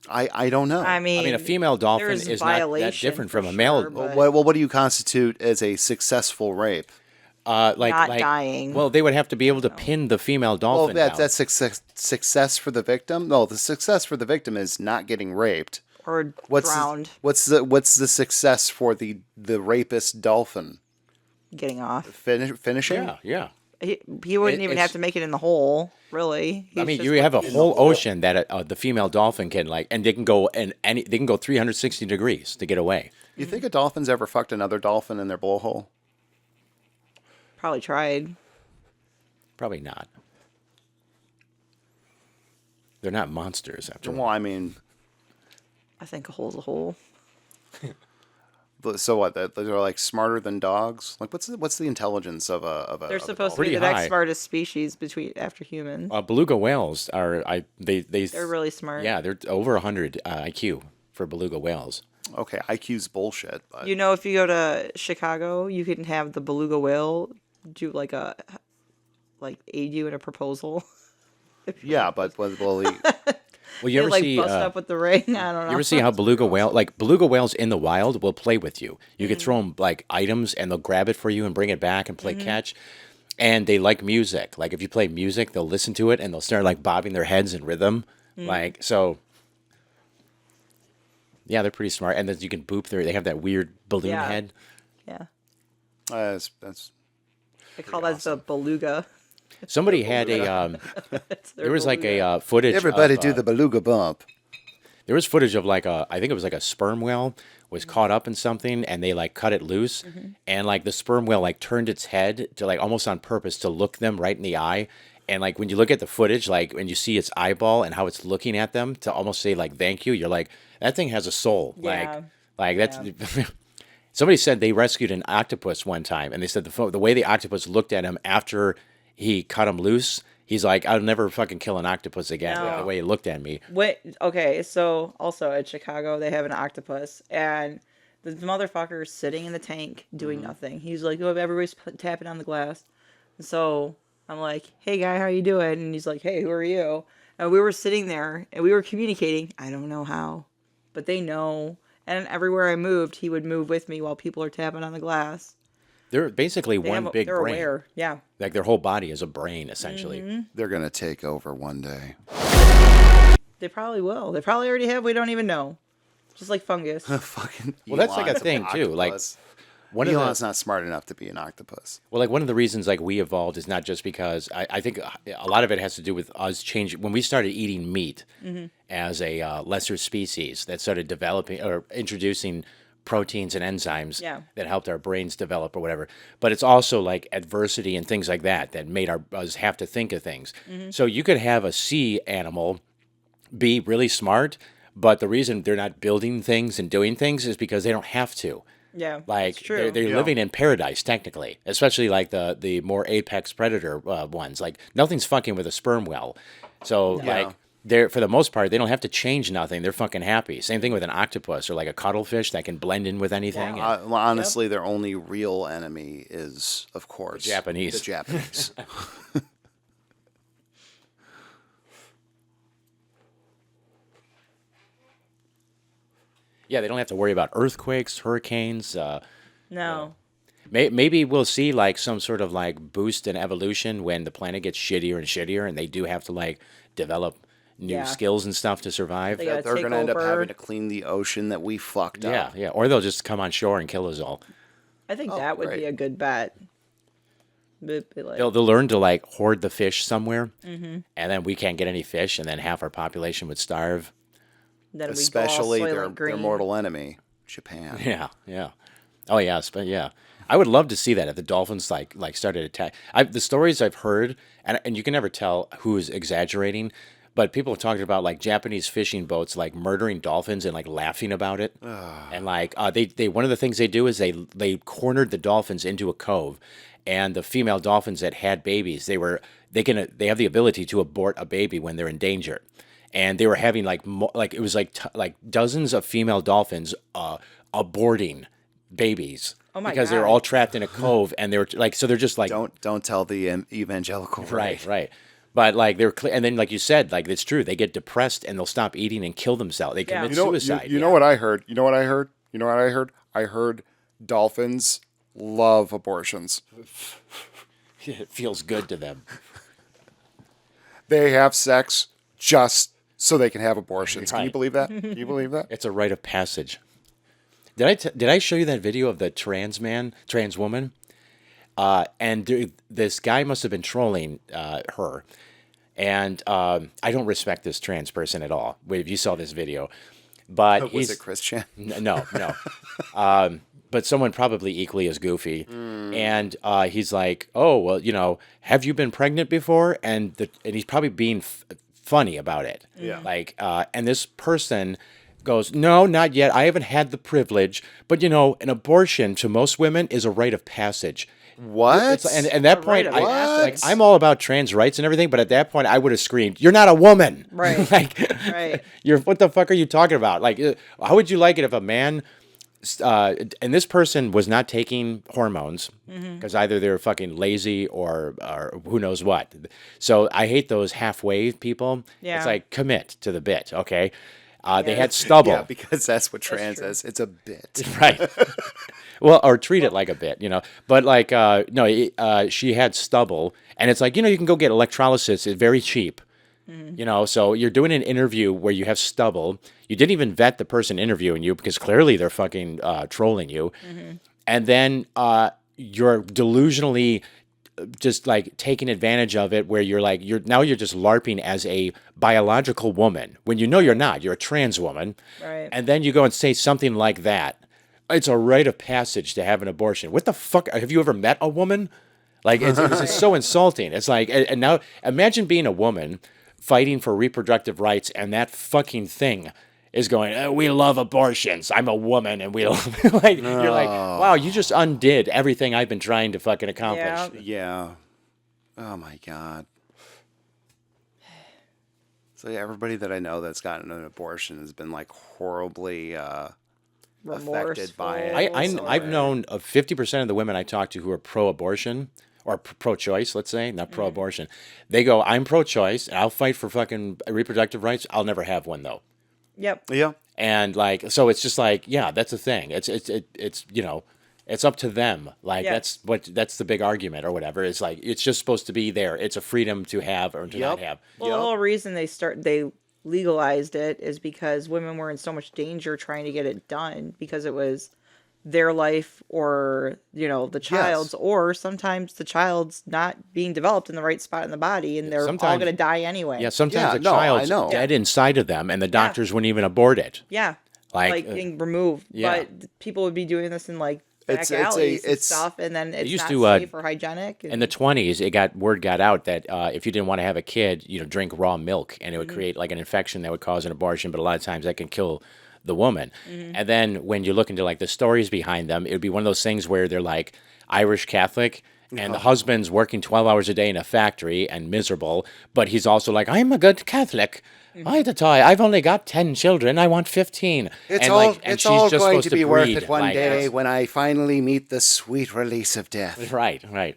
I don't know. I mean, A female dolphin there's is not that violation different for from a male. sure, but- well, what do you constitute as a successful rape? Not dying. Well, they would have to be able to pin the female Well, dolphin down. that's success for the victim. No, the success for the victim is not getting raped. or What's drowned, what's the success for the rapist dolphin? getting off. Finishing? Yeah, yeah. He wouldn't even have it's- to make it in the hole, really. I He's mean, just you have a like- whole ocean that the female dolphin can and they can go they can go 360 degrees to get away. You think a dolphin's ever fucked another dolphin in their blowhole? Probably tried. Probably not. They're not monsters after Well, all. I mean, I think a hole's a hole. so what? They're like smarter than dogs. Like, what's the intelligence of a? They're of a supposed to dolphin? be the Pretty next high. smartest species after humans. Beluga whales are They're really smart. yeah, they're over 100 IQ for beluga whales. Okay, IQ's bullshit, but You know, if you go to Chicago, you can have the beluga whale do aid you in a proposal. yeah, but well, Well, you They ever like see bust up with the ring. I don't know. you ever see how beluga whales in the wild will play with you? You could throw them like items and they'll grab it for you and bring it back and play catch. And they like music. Like if you play music, they'll listen to it and they'll start like bobbing their heads in rhythm. Like so. Yeah, they're pretty smart. And then you can boop they have that weird balloon Yeah. head. Yeah, that's they call that the beluga. Somebody had a It's their there was like beluga. a footage. everybody of, do the beluga bump. There was footage of like I think it was like a sperm whale was caught up in something and they like cut it loose and like the sperm whale like turned its head to like almost on purpose to look them right in the eye. And like when you look at the footage, like when you see its eyeball and how it's looking at them to almost say like thank you, you're like that thing has a soul. Yeah. Like that's. Somebody said they rescued an octopus one time, and they said the way the octopus looked at him after he cut him loose, he's like, I'll never fucking kill an octopus again. No. The way he looked at me. Okay, so also in Chicago they have an octopus, and the motherfucker's sitting in the tank doing nothing. He's like, oh, everybody's tapping on the glass. And so I'm like, hey guy, how you doing? And he's like, hey, who are you? And we were sitting there and we were communicating. I don't know how, but they know. And everywhere I moved, he would move with me while people are tapping on the glass. They're basically They one have- big they're brain. aware. Yeah. Like their whole body is a brain, essentially. They're gonna take over one day. They probably will. They probably already have. We don't even know. Just like fungus. Fucking. Well, that's like a Elon's thing, too, like- octopus. one of Elon's the not smart enough to be an octopus. well, like one of the reasons like we evolved is not just because I think a lot of it has to do with us changing when we started eating meat as a lesser species that started developing or introducing proteins and enzymes Yeah. that helped our brains develop or whatever. But it's also like adversity and things like that that made us have to think of things. So you could have a sea animal be really smart, but the reason they're not building things and doing things is because they don't have to. Yeah, Like that's true. they're living in paradise technically, especially like the more apex predator ones. Like nothing's fucking with a sperm whale, so like they're for the most part they don't have to change nothing. They're fucking happy. Same thing with an octopus or like a cuttlefish that can blend in with anything. Wow. And Well, honestly, their only real enemy is, of course, Japanese. The Japanese. yeah, they don't have to worry about earthquakes, hurricanes. No. Maybe we'll see like some sort of like boost in evolution when the planet gets shittier and shittier, and they do have to like develop new Yeah. skills and stuff to survive. They gotta They're take going to end up over. having to clean the ocean that we fucked Yeah, up. yeah. Or they'll just come on shore and kill us all. I think Oh, that would great. be a good bet. Be like, They'll learn to like hoard the fish somewhere, and then we can't get any fish, and then half our population would starve. then we Especially go all their, Soylent Green. their mortal enemy, Japan. Yeah, yeah. Oh yes, but yeah, I would love to see that if the dolphins like started attack. The stories I've heard, and you can never tell who's exaggerating, but people have talked about like Japanese fishing boats like murdering dolphins and like laughing about it, and like they one of the things they do is they cornered the dolphins into a cove, and the female dolphins that had babies they have the ability to abort a baby when they're in danger. And they were having like like it was like like dozens of female dolphins aborting babies Oh my because they were God. all trapped in a cove, and they were like so they're just like Don't tell the evangelical right. But like they're and then like you said, like it's true, they get depressed and they'll stop eating and kill themselves. They Yeah. commit You suicide. You know what I heard? You know what I heard? You know what I heard? I heard dolphins love abortions. It feels good to them. They have sex just so they can have abortions. Can you Right. believe that? Can you believe that? It's a rite of passage. Did I show you that video of the trans woman? And this guy must have been trolling her. And I don't respect this trans person at all. Wait, if you saw this video, but Was he's it Christian? no. But someone probably equally as goofy. And he's like, "Oh, well, have you been pregnant before?" And he's probably being funny about it. Yeah. Like, and this person goes, "No, not yet. I haven't had the privilege, but an abortion to most women is a rite of passage." What? And at that point, rite of I, passage. like, I'm all about trans rights and everything, but at that point, I would have screamed, "You're not a woman!" Right. like, Right. what the fuck are you talking about? Like, how would you like it if a man, and this person was not taking hormones because either they're fucking lazy or who knows what. So I hate those halfway people. Yeah. It's like commit to the bit, okay? They Yeah. had stubble. Yeah, because that's what trans true. is. It's a bit. Right. Well, or treat it like a bit, But like, no, she had stubble, and it's like, you can go get electrolysis. It's very cheap, So you're doing an interview where you have stubble. You didn't even vet the person interviewing you because clearly they're fucking trolling you, and then you're delusionally just like taking advantage of it where you're just LARPing as a biological woman when you're not. You're a trans woman, Right. and then you go and say something like that. It's a rite of passage to have an abortion. What the fuck? Have you ever met a woman? Like, it's just so insulting. It's like, and now imagine being a woman fighting for reproductive rights, and that fucking thing is going, "We love abortions. I'm a woman, and we love," like, you're like, wow, you just undid everything I've been trying to fucking accomplish. Yeah. Yeah. Oh my God. So yeah, everybody that I know that's gotten an abortion has been like horribly affected by it. I've known of 50% of the women I talk to who are pro-abortion or pro-choice, let's say, not pro-abortion. They go, "I'm pro-choice, and I'll fight for fucking reproductive rights. I'll never have one though." Yep. Yeah. And like, so it's just like, yeah, that's the thing. It's it's up to them. Like Yeah. that's the big argument or whatever. It's like it's just supposed to be there. It's a freedom to have or to not Yep. have. Well, Yep. the whole reason they legalized it is because women were in so much danger trying to get it done because it was their life or, the child's, or sometimes the child's not being developed in the right spot in the body and they're all sometimes- going to die anyway. Yeah, sometimes Yeah, the no, I child's know. dead inside of them, and the doctors wouldn't even abort it. Yeah. Like, Being removed. yeah. But people would be doing this in like back It's- it's a- alleys and it's- stuff, and then it's used not to, safe or hygienic. In the 20s, word got out that if you didn't want to have a kid, drink raw milk, and it would create like an infection that would cause an abortion. But a lot of times that can kill the woman. And then when you look into like the stories behind them, it would be one of those things where they're like Irish Catholic. And the husband's working 12 hours a day in a factory and miserable, but he's also like, I'm a good Catholic. I've only got 10 children. I want 15. It's and all, like, and it's she's all just going supposed to be worth breed, it one like- day when I finally meet the sweet release of death. Right, right.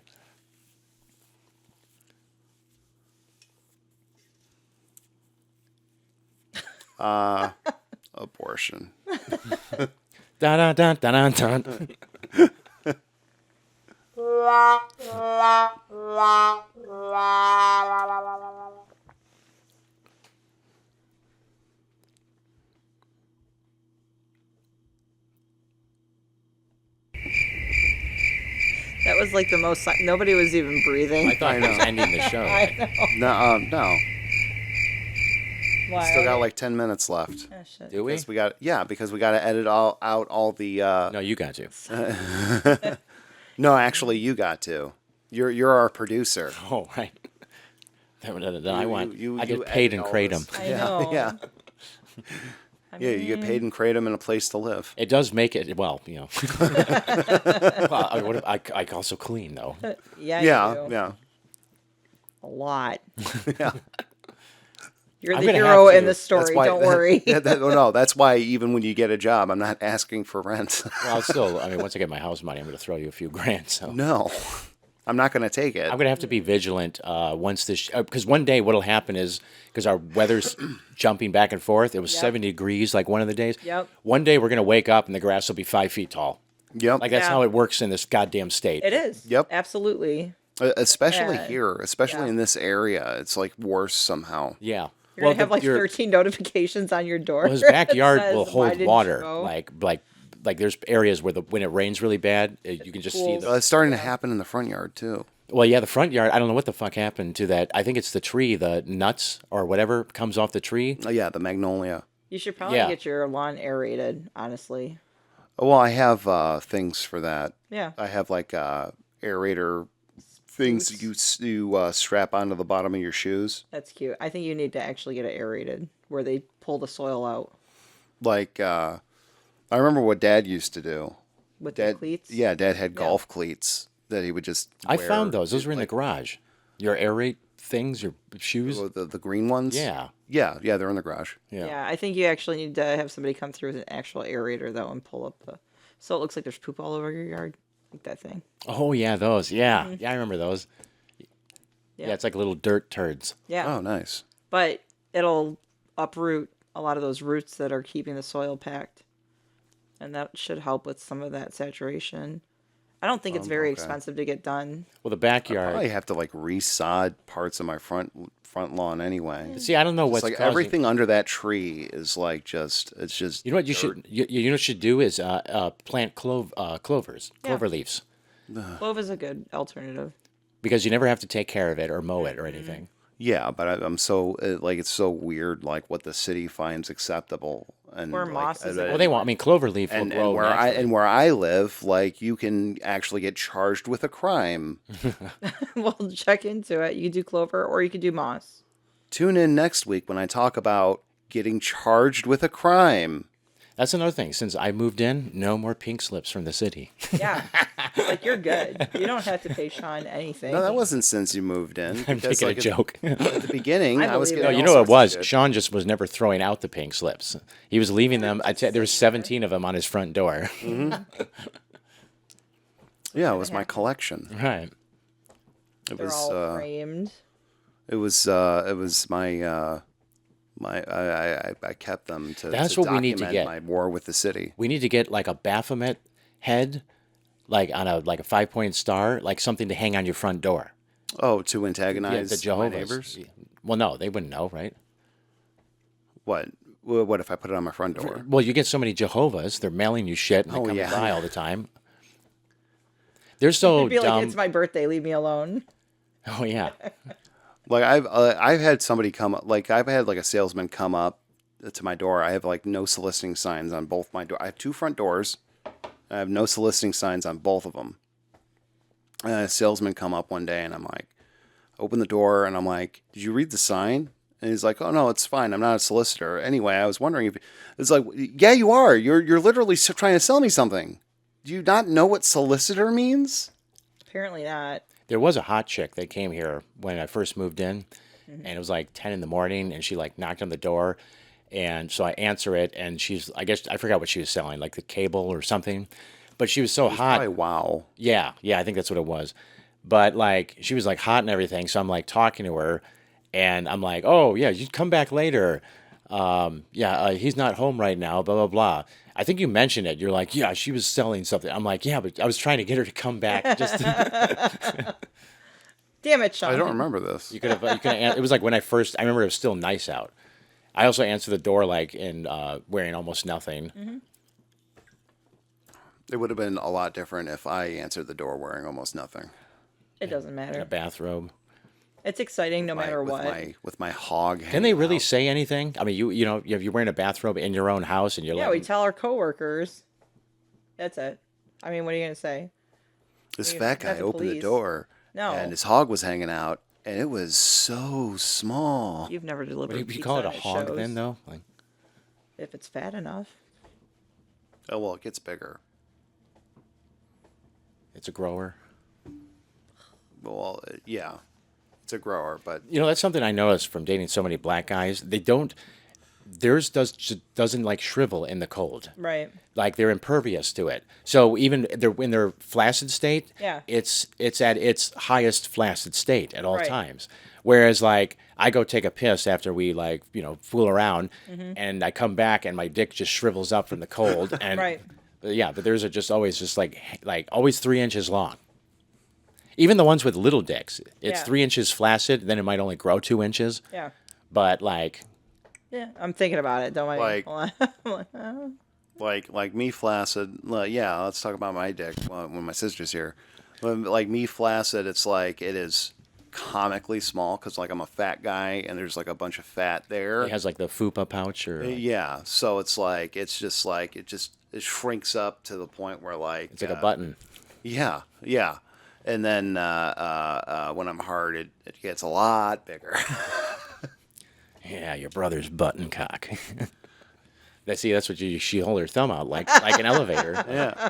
Abortion. Da da da da da da. That was like the most. Nobody was even breathing. I thought he was ending the show. I know. No. Why? Still got like 10 minutes left. Oh, shit. Do we? Because we got to edit out all the. No, you got to. No, actually, you got to. You're our producer. Oh, right. I want. you I get paid edit in all kratom. this. I know. Yeah. Yeah, you get paid in kratom and a place to live. It does make it well, well, I also clean though. Yeah. You Yeah, do. yeah. A lot. Yeah. You're I'm the gonna hero have in to. the story. Don't worry. No, that's why even when you get a job, I'm not asking for rent. Well, still, once I get my house money, I'm going to throw you a few grand. So No, I'm not going to take it. I'm going to have to be vigilant once this, because one day what'll happen is because our weather's jumping back and forth. It was Yep. 70 degrees like one of the days. Yep. One day we're going to wake up and the grass will be 5 feet tall. Yep. Like that's Yeah. how it works in this goddamn state. It is. Yep. Absolutely. Especially Yeah. here, especially Yeah. in this area, it's like worse somehow. Yeah. You're gonna have like 13 notifications on your door. His backyard that will says, "Why hold didn't water. you go?" Like there's areas where when it rains really bad, you can just see Pools. the. It's starting to happen in the front yard too. Well, yeah, the front yard. I don't know what the fuck happened to that. I think it's the tree, the nuts or whatever comes off the tree. Oh, yeah, the magnolia. You should probably Yeah. get your lawn aerated, honestly. Well, I have things for that. Yeah. I have like aerator things you strap onto the bottom of your shoes. That's cute. I think you need to actually get it aerated where they pull the soil out Like I remember what Dad used to do. with the Dad, cleats. yeah, Dad had golf cleats that he would just. I wear. found those. Those were in the garage. Your aerate things, your shoes. Oh, the green ones. Yeah. yeah, they're in the garage. Yeah. Yeah, I think you actually need to have somebody come through with an actual aerator though and pull up the. So it looks like there's poop all over your yard, like that thing. Oh yeah, those. Yeah, yeah, I remember those. Yeah, it's like little dirt turds. Yeah, Oh, nice. but it'll uproot a lot of those roots that are keeping the soil packed, and that should help with some of that saturation. I don't think it's very okay. expensive to get done. Well, the I backyard. have to like resod parts of my front lawn anyway. See, I don't know It's what's like causing. everything under that tree is like it's just. You know what you should. You know what you should do is plant clovers, Yeah. clover leaves, Clove is a good alternative. because you never have to take care of it or mow it or anything. Yeah, but I'm so like it's so weird like what the city finds acceptable and Or like, moss is a Well, they want. I mean, clover leaf will and grow. where naturally. where I live, like you can actually get charged with a crime. Well, check into it. You could do clover or you could do moss. Tune in next week when I talk about getting charged with a crime. That's another thing. Since I moved in, no more pink slips from the city. Yeah, like you're good. You don't have to pay Sean anything. No, that wasn't since you moved in. I'm because, making like, a joke. At the beginning, I I was believe getting it. No, all you know what it sorts of was? shit. Sean just was never throwing out the pink slips. He was leaving them. I'd say there was 17 of them on his front door. Yeah, it was my collection. Right. It They're was all framed. it was my I kept them to That's to what we need to document get. my war with the city. We need to get like a Baphomet head, like on a 5-point star, like something to hang on your front door. Oh, to Yeah, antagonize the my Jehovah's neighbors? Well, no, they wouldn't know, right? What? Well, what if I put it on my front door? Well, you get so many Jehovah's, they're mailing you shit and they're Oh, coming yeah. by all the time. They're so It'd be dumb. like, it's my birthday, leave me alone. Oh yeah. Like I've had somebody come up, like I've had like a salesman come up to my door. I have like no soliciting signs on both my door. I have two front doors. I have no soliciting signs on both of them. And a salesman come up one day and I'm like, open the door and I'm like, did you read the sign? And he's like, oh no, it's fine. I'm not a solicitor. Anyway, I was wondering if it's like, yeah, you are. You're literally trying to sell me something. Do you not know what solicitor means? Apparently not. There was a hot chick that came here when I first moved in, and it was like 10 in the morning, and she like knocked on the door, and so I answer it, and I guess I forgot what she was selling, like the cable or something, but she was so hot. Probably wow. Yeah, I think that's what it was. But like she was like hot and everything, so I'm like talking to her, and I'm like, oh yeah, you come back later. He's not home right now. Blah blah blah. I think you mentioned it. You're like, yeah, she was selling something. I'm like, yeah, but I was trying to get her to come back. Just Damn it, Sean. I don't remember this. you could have. It was like when I remember it was still nice out. I also answered the door like in wearing almost nothing. Mm-hmm. It would have been a lot different if I answered the door wearing almost nothing. It doesn't In matter. a bathrobe. It's exciting no matter what. With my hog. Can they really out. say anything? I mean, you know, if you're wearing a bathrobe in your own house and you're Yeah, like, we tell our coworkers. That's it. I mean, what are you gonna say? This You fat got guy the opened the police. door, No. and his hog was hanging out, and it was so small. You've never delivered. what do you pizza call it a at hog shows. then though? Like, If it's fat enough. Oh well, it gets bigger. it's a grower. Well, yeah, it's a grower, but You know, that's something I noticed from dating so many black guys. Theirs doesn't like shrivel in the cold. Right. Like they're impervious to it. So even in their flaccid state, Yeah. it's at its highest flaccid state at all Right. times. Whereas like I go take a piss after we like, fool around and I come back and my dick just shrivels up from the cold and Right. yeah, but theirs are just always like always 3 inches long. Even the ones with little dicks, it's Yeah. 3 inches flaccid, then it might only grow 2 inches. Yeah. But like, Yeah. I'm thinking about it. Don't mind. Like- Hold on. like me flaccid. Yeah, let's talk about my dick when my sister's here. Like me flaccid, it's like it is comically small because like I'm a fat guy and there's like a bunch of fat there. it has like the fupa pouch or Yeah, so it's like it shrinks up to the point where like it's like a button. Yeah, yeah. And then when I'm hard, it gets a lot bigger. Yeah, your brother's button cock. That's what she hold her thumb out like an elevator. Yeah.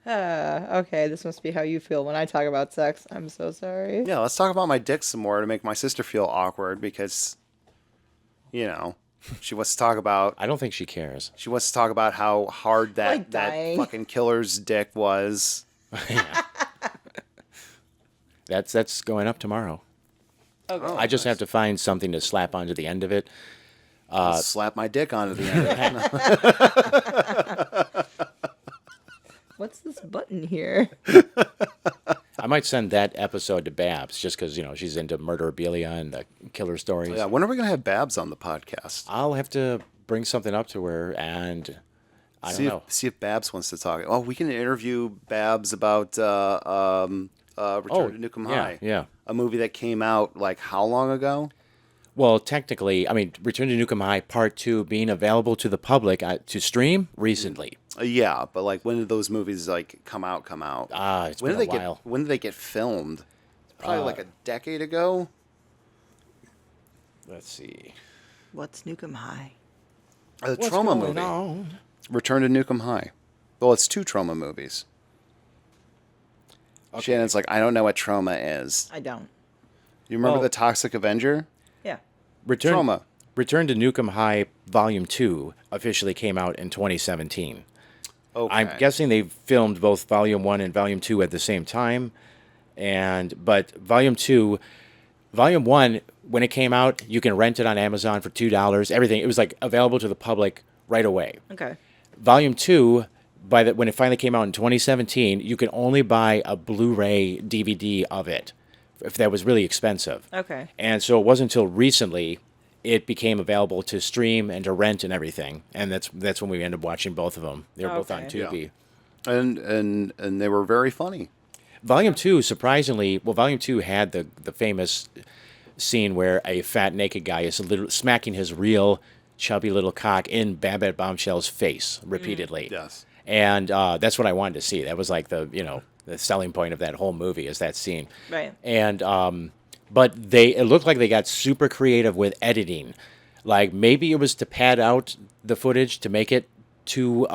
Okay, this must be how you feel when I talk about sex. I'm so sorry. Yeah, let's talk about my dick some more to make my sister feel awkward because, she wants to talk about I don't think she cares. how hard Like that dying. fucking killer's dick was. That's going up tomorrow. Okay. I just have to find something to slap onto the end of it. Slap my dick onto the end. What's this button here? I might send that episode to Babs just because she's into murderabilia and the killer stories. Yeah, when are we gonna have Babs on the podcast? I'll have to bring something up to her, and I don't know. See if Babs wants to talk. Oh, we can interview Babs about Return to Nukem yeah, High. yeah. A movie that came out like how long ago? Well, technically, I mean, Return to Nukem High Part 2 being available to the public to stream recently. Yeah, but like when did those movies like come out? It's When been did a they while. when did they get filmed? Probably like a decade ago. Let's see. What's Nukem High? The Trauma movie. on? Return to Nukem High. Well, it's two Trauma movies. Okay. Shannon's like, I don't know what Trauma is. I don't. You remember Well- the Toxic Avenger? Yeah. Return to Nukem High Volume 2 officially came out in 2017. Okay. I'm guessing they filmed both Volume 1 and Volume 2 at the same time. But Volume 1, when it came out, you can rent it on Amazon for $2. Everything. It was like available to the public right away. Okay. Volume 2, when it finally came out in 2017, you can only buy a Blu-ray DVD of it if that was really expensive. Okay. And so it wasn't until recently it became available to stream and to rent and everything, and that's when we ended up watching both of them. They were both on Okay. Tubi. Yeah. And they were very funny. Volume 2, surprisingly, Volume 2 had the famous scene where a fat naked guy is literally smacking his real chubby little cock in Babette Bombshell's face repeatedly. Yes. And that's what I wanted to see. That was like the selling point of that whole movie is that scene. Right. And but it looked like they got super creative with editing. Like maybe it was to pad out the footage to make it two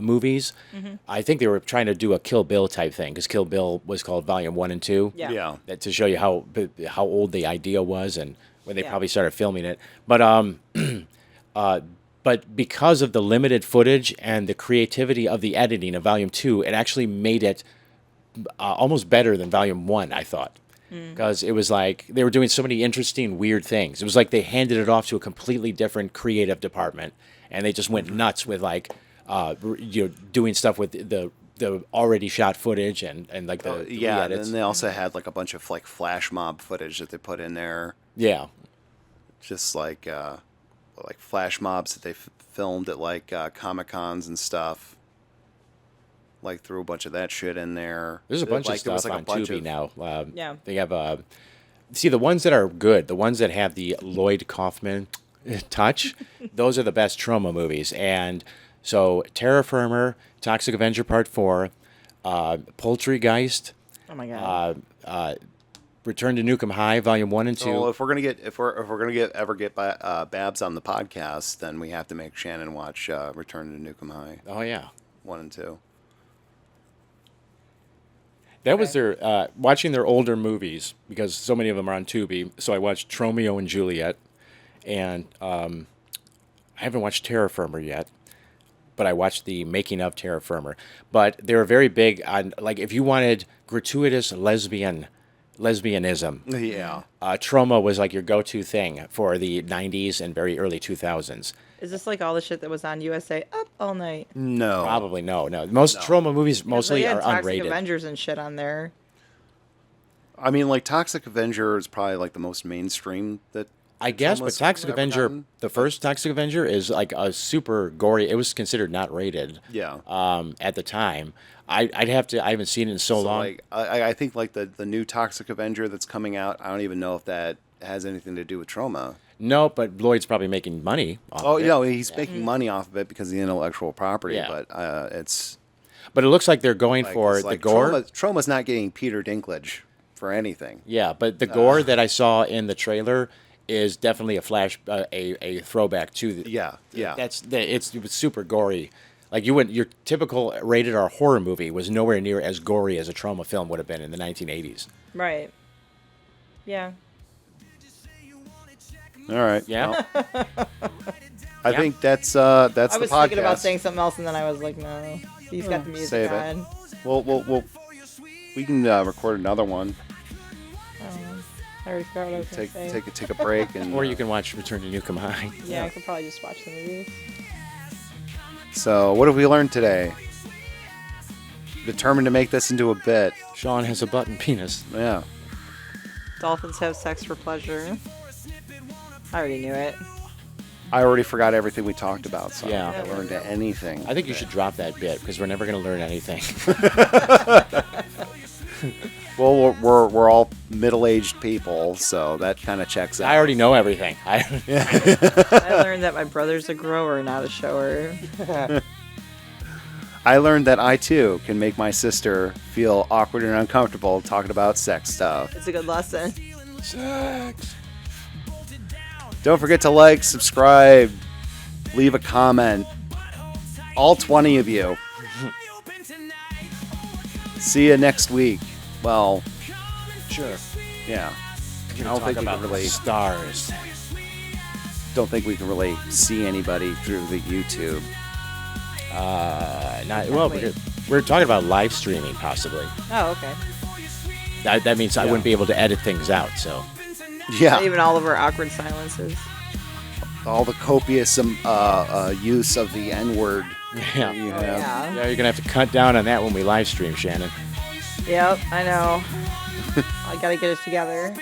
movies. I think they were trying to do a Kill Bill type thing because Kill Bill was called Volume 1 and 2. Yeah. Yeah. That to show you how old the idea was and when they Yeah. probably started filming it. But because of the limited footage and the creativity of the editing of Volume 2, it actually made it almost better than Volume 1, I thought. Because it was like they were doing so many interesting, weird things. It was like they handed it off to a completely different creative department, and they just went nuts with like, doing stuff with the already shot footage and like the Yeah, and re-edits. then they also had like a bunch of like flash mob footage that they put in there, Yeah, just like flash mobs that they filmed at like Comic Cons and stuff. Like threw a bunch of that shit in there. there's a bunch Like, of there was, stuff like, on a bunch Tubi of- now. Yeah. They have see the ones that are good, the ones that have the Lloyd Kaufman touch. Those are the best trauma movies. And so Terra Firma, Toxic Avenger Part 4, Poultrygeist, Oh my god. Return to Nukem High Volume 1 and 2. So if we're gonna get Babs on the podcast, then we have to make Shannon watch Return to Nukem High Oh yeah. 1 and 2. That was their watching their older movies because so many of them are on Tubi. So I watched Tromeo and Juliet, and I haven't watched Terra Firma yet, but I watched the making of Terra Firma. But they were very big on like if you wanted gratuitous lesbianism, Yeah. Troma was like your go-to thing for the '90s and very early 2000s. Is this like all the shit that was on USA Up All Night? No. Probably no. Most Troma movies mostly They had are Toxic unrated. Avengers and shit on there. I mean, like Toxic Avenger is probably like the most mainstream that. I guess, but almost Toxic ever Avenger, gotten. the first Toxic Avenger is like a super gory. It was considered not rated. Yeah. At the time, I'd have to. I haven't seen it in so long. Like I think like the new Toxic Avenger that's coming out. I don't even know if that has anything to do with trauma. No, but Lloyd's probably making money. Off Oh, of it. no, he's making money off of it because of the intellectual property. Yeah. But it's But it looks like they're going like, for it's the like gore. Trauma's not getting Peter Dinklage for anything. Yeah, but the gore that I saw in the trailer is definitely a throwback to the. Yeah, yeah. It was super gory. Like your typical rated R horror movie was nowhere near as gory as a trauma film would have been in the 1980s. Right. Yeah. All right. Yeah. I Yeah. think that's the podcast. I was thinking about saying something else, and then I was like, no. He's got the music Save it. on. We can record another one. I already forgot what I was going to say. Take a break and. Or you can watch Return to Nukem High. Yeah, I could probably just watch the movie. So what have we learned today? Determined to make this into a bit. Sean has a button penis. Yeah. Dolphins have sex for pleasure. I already knew it. I already forgot everything we talked about, so Yeah. I haven't learned anything. I think you should drop that bit because we're never going to learn anything. Well, we're all middle-aged people, so that kind of checks out. I already know everything. I learned that my brother's a grower, not a shower. I learned that I too can make my sister feel awkward and uncomfortable talking about sex stuff. It's a good lesson. Sex. Don't forget to like, subscribe, leave a comment. All 20 of you. See you next week. Well, Sure. yeah. I Talk don't think we about can really stars. see anybody through the YouTube. Wait. We're talking about live streaming possibly. Oh, okay. That means I wouldn't be able to edit things out. So Yeah. Not even all of our awkward silences. All the copious use of the N-word. yeah, You Oh, have. yeah. yeah, you're gonna have to cut down on that when we live stream, Shannon. Yep, I know. I gotta get it together.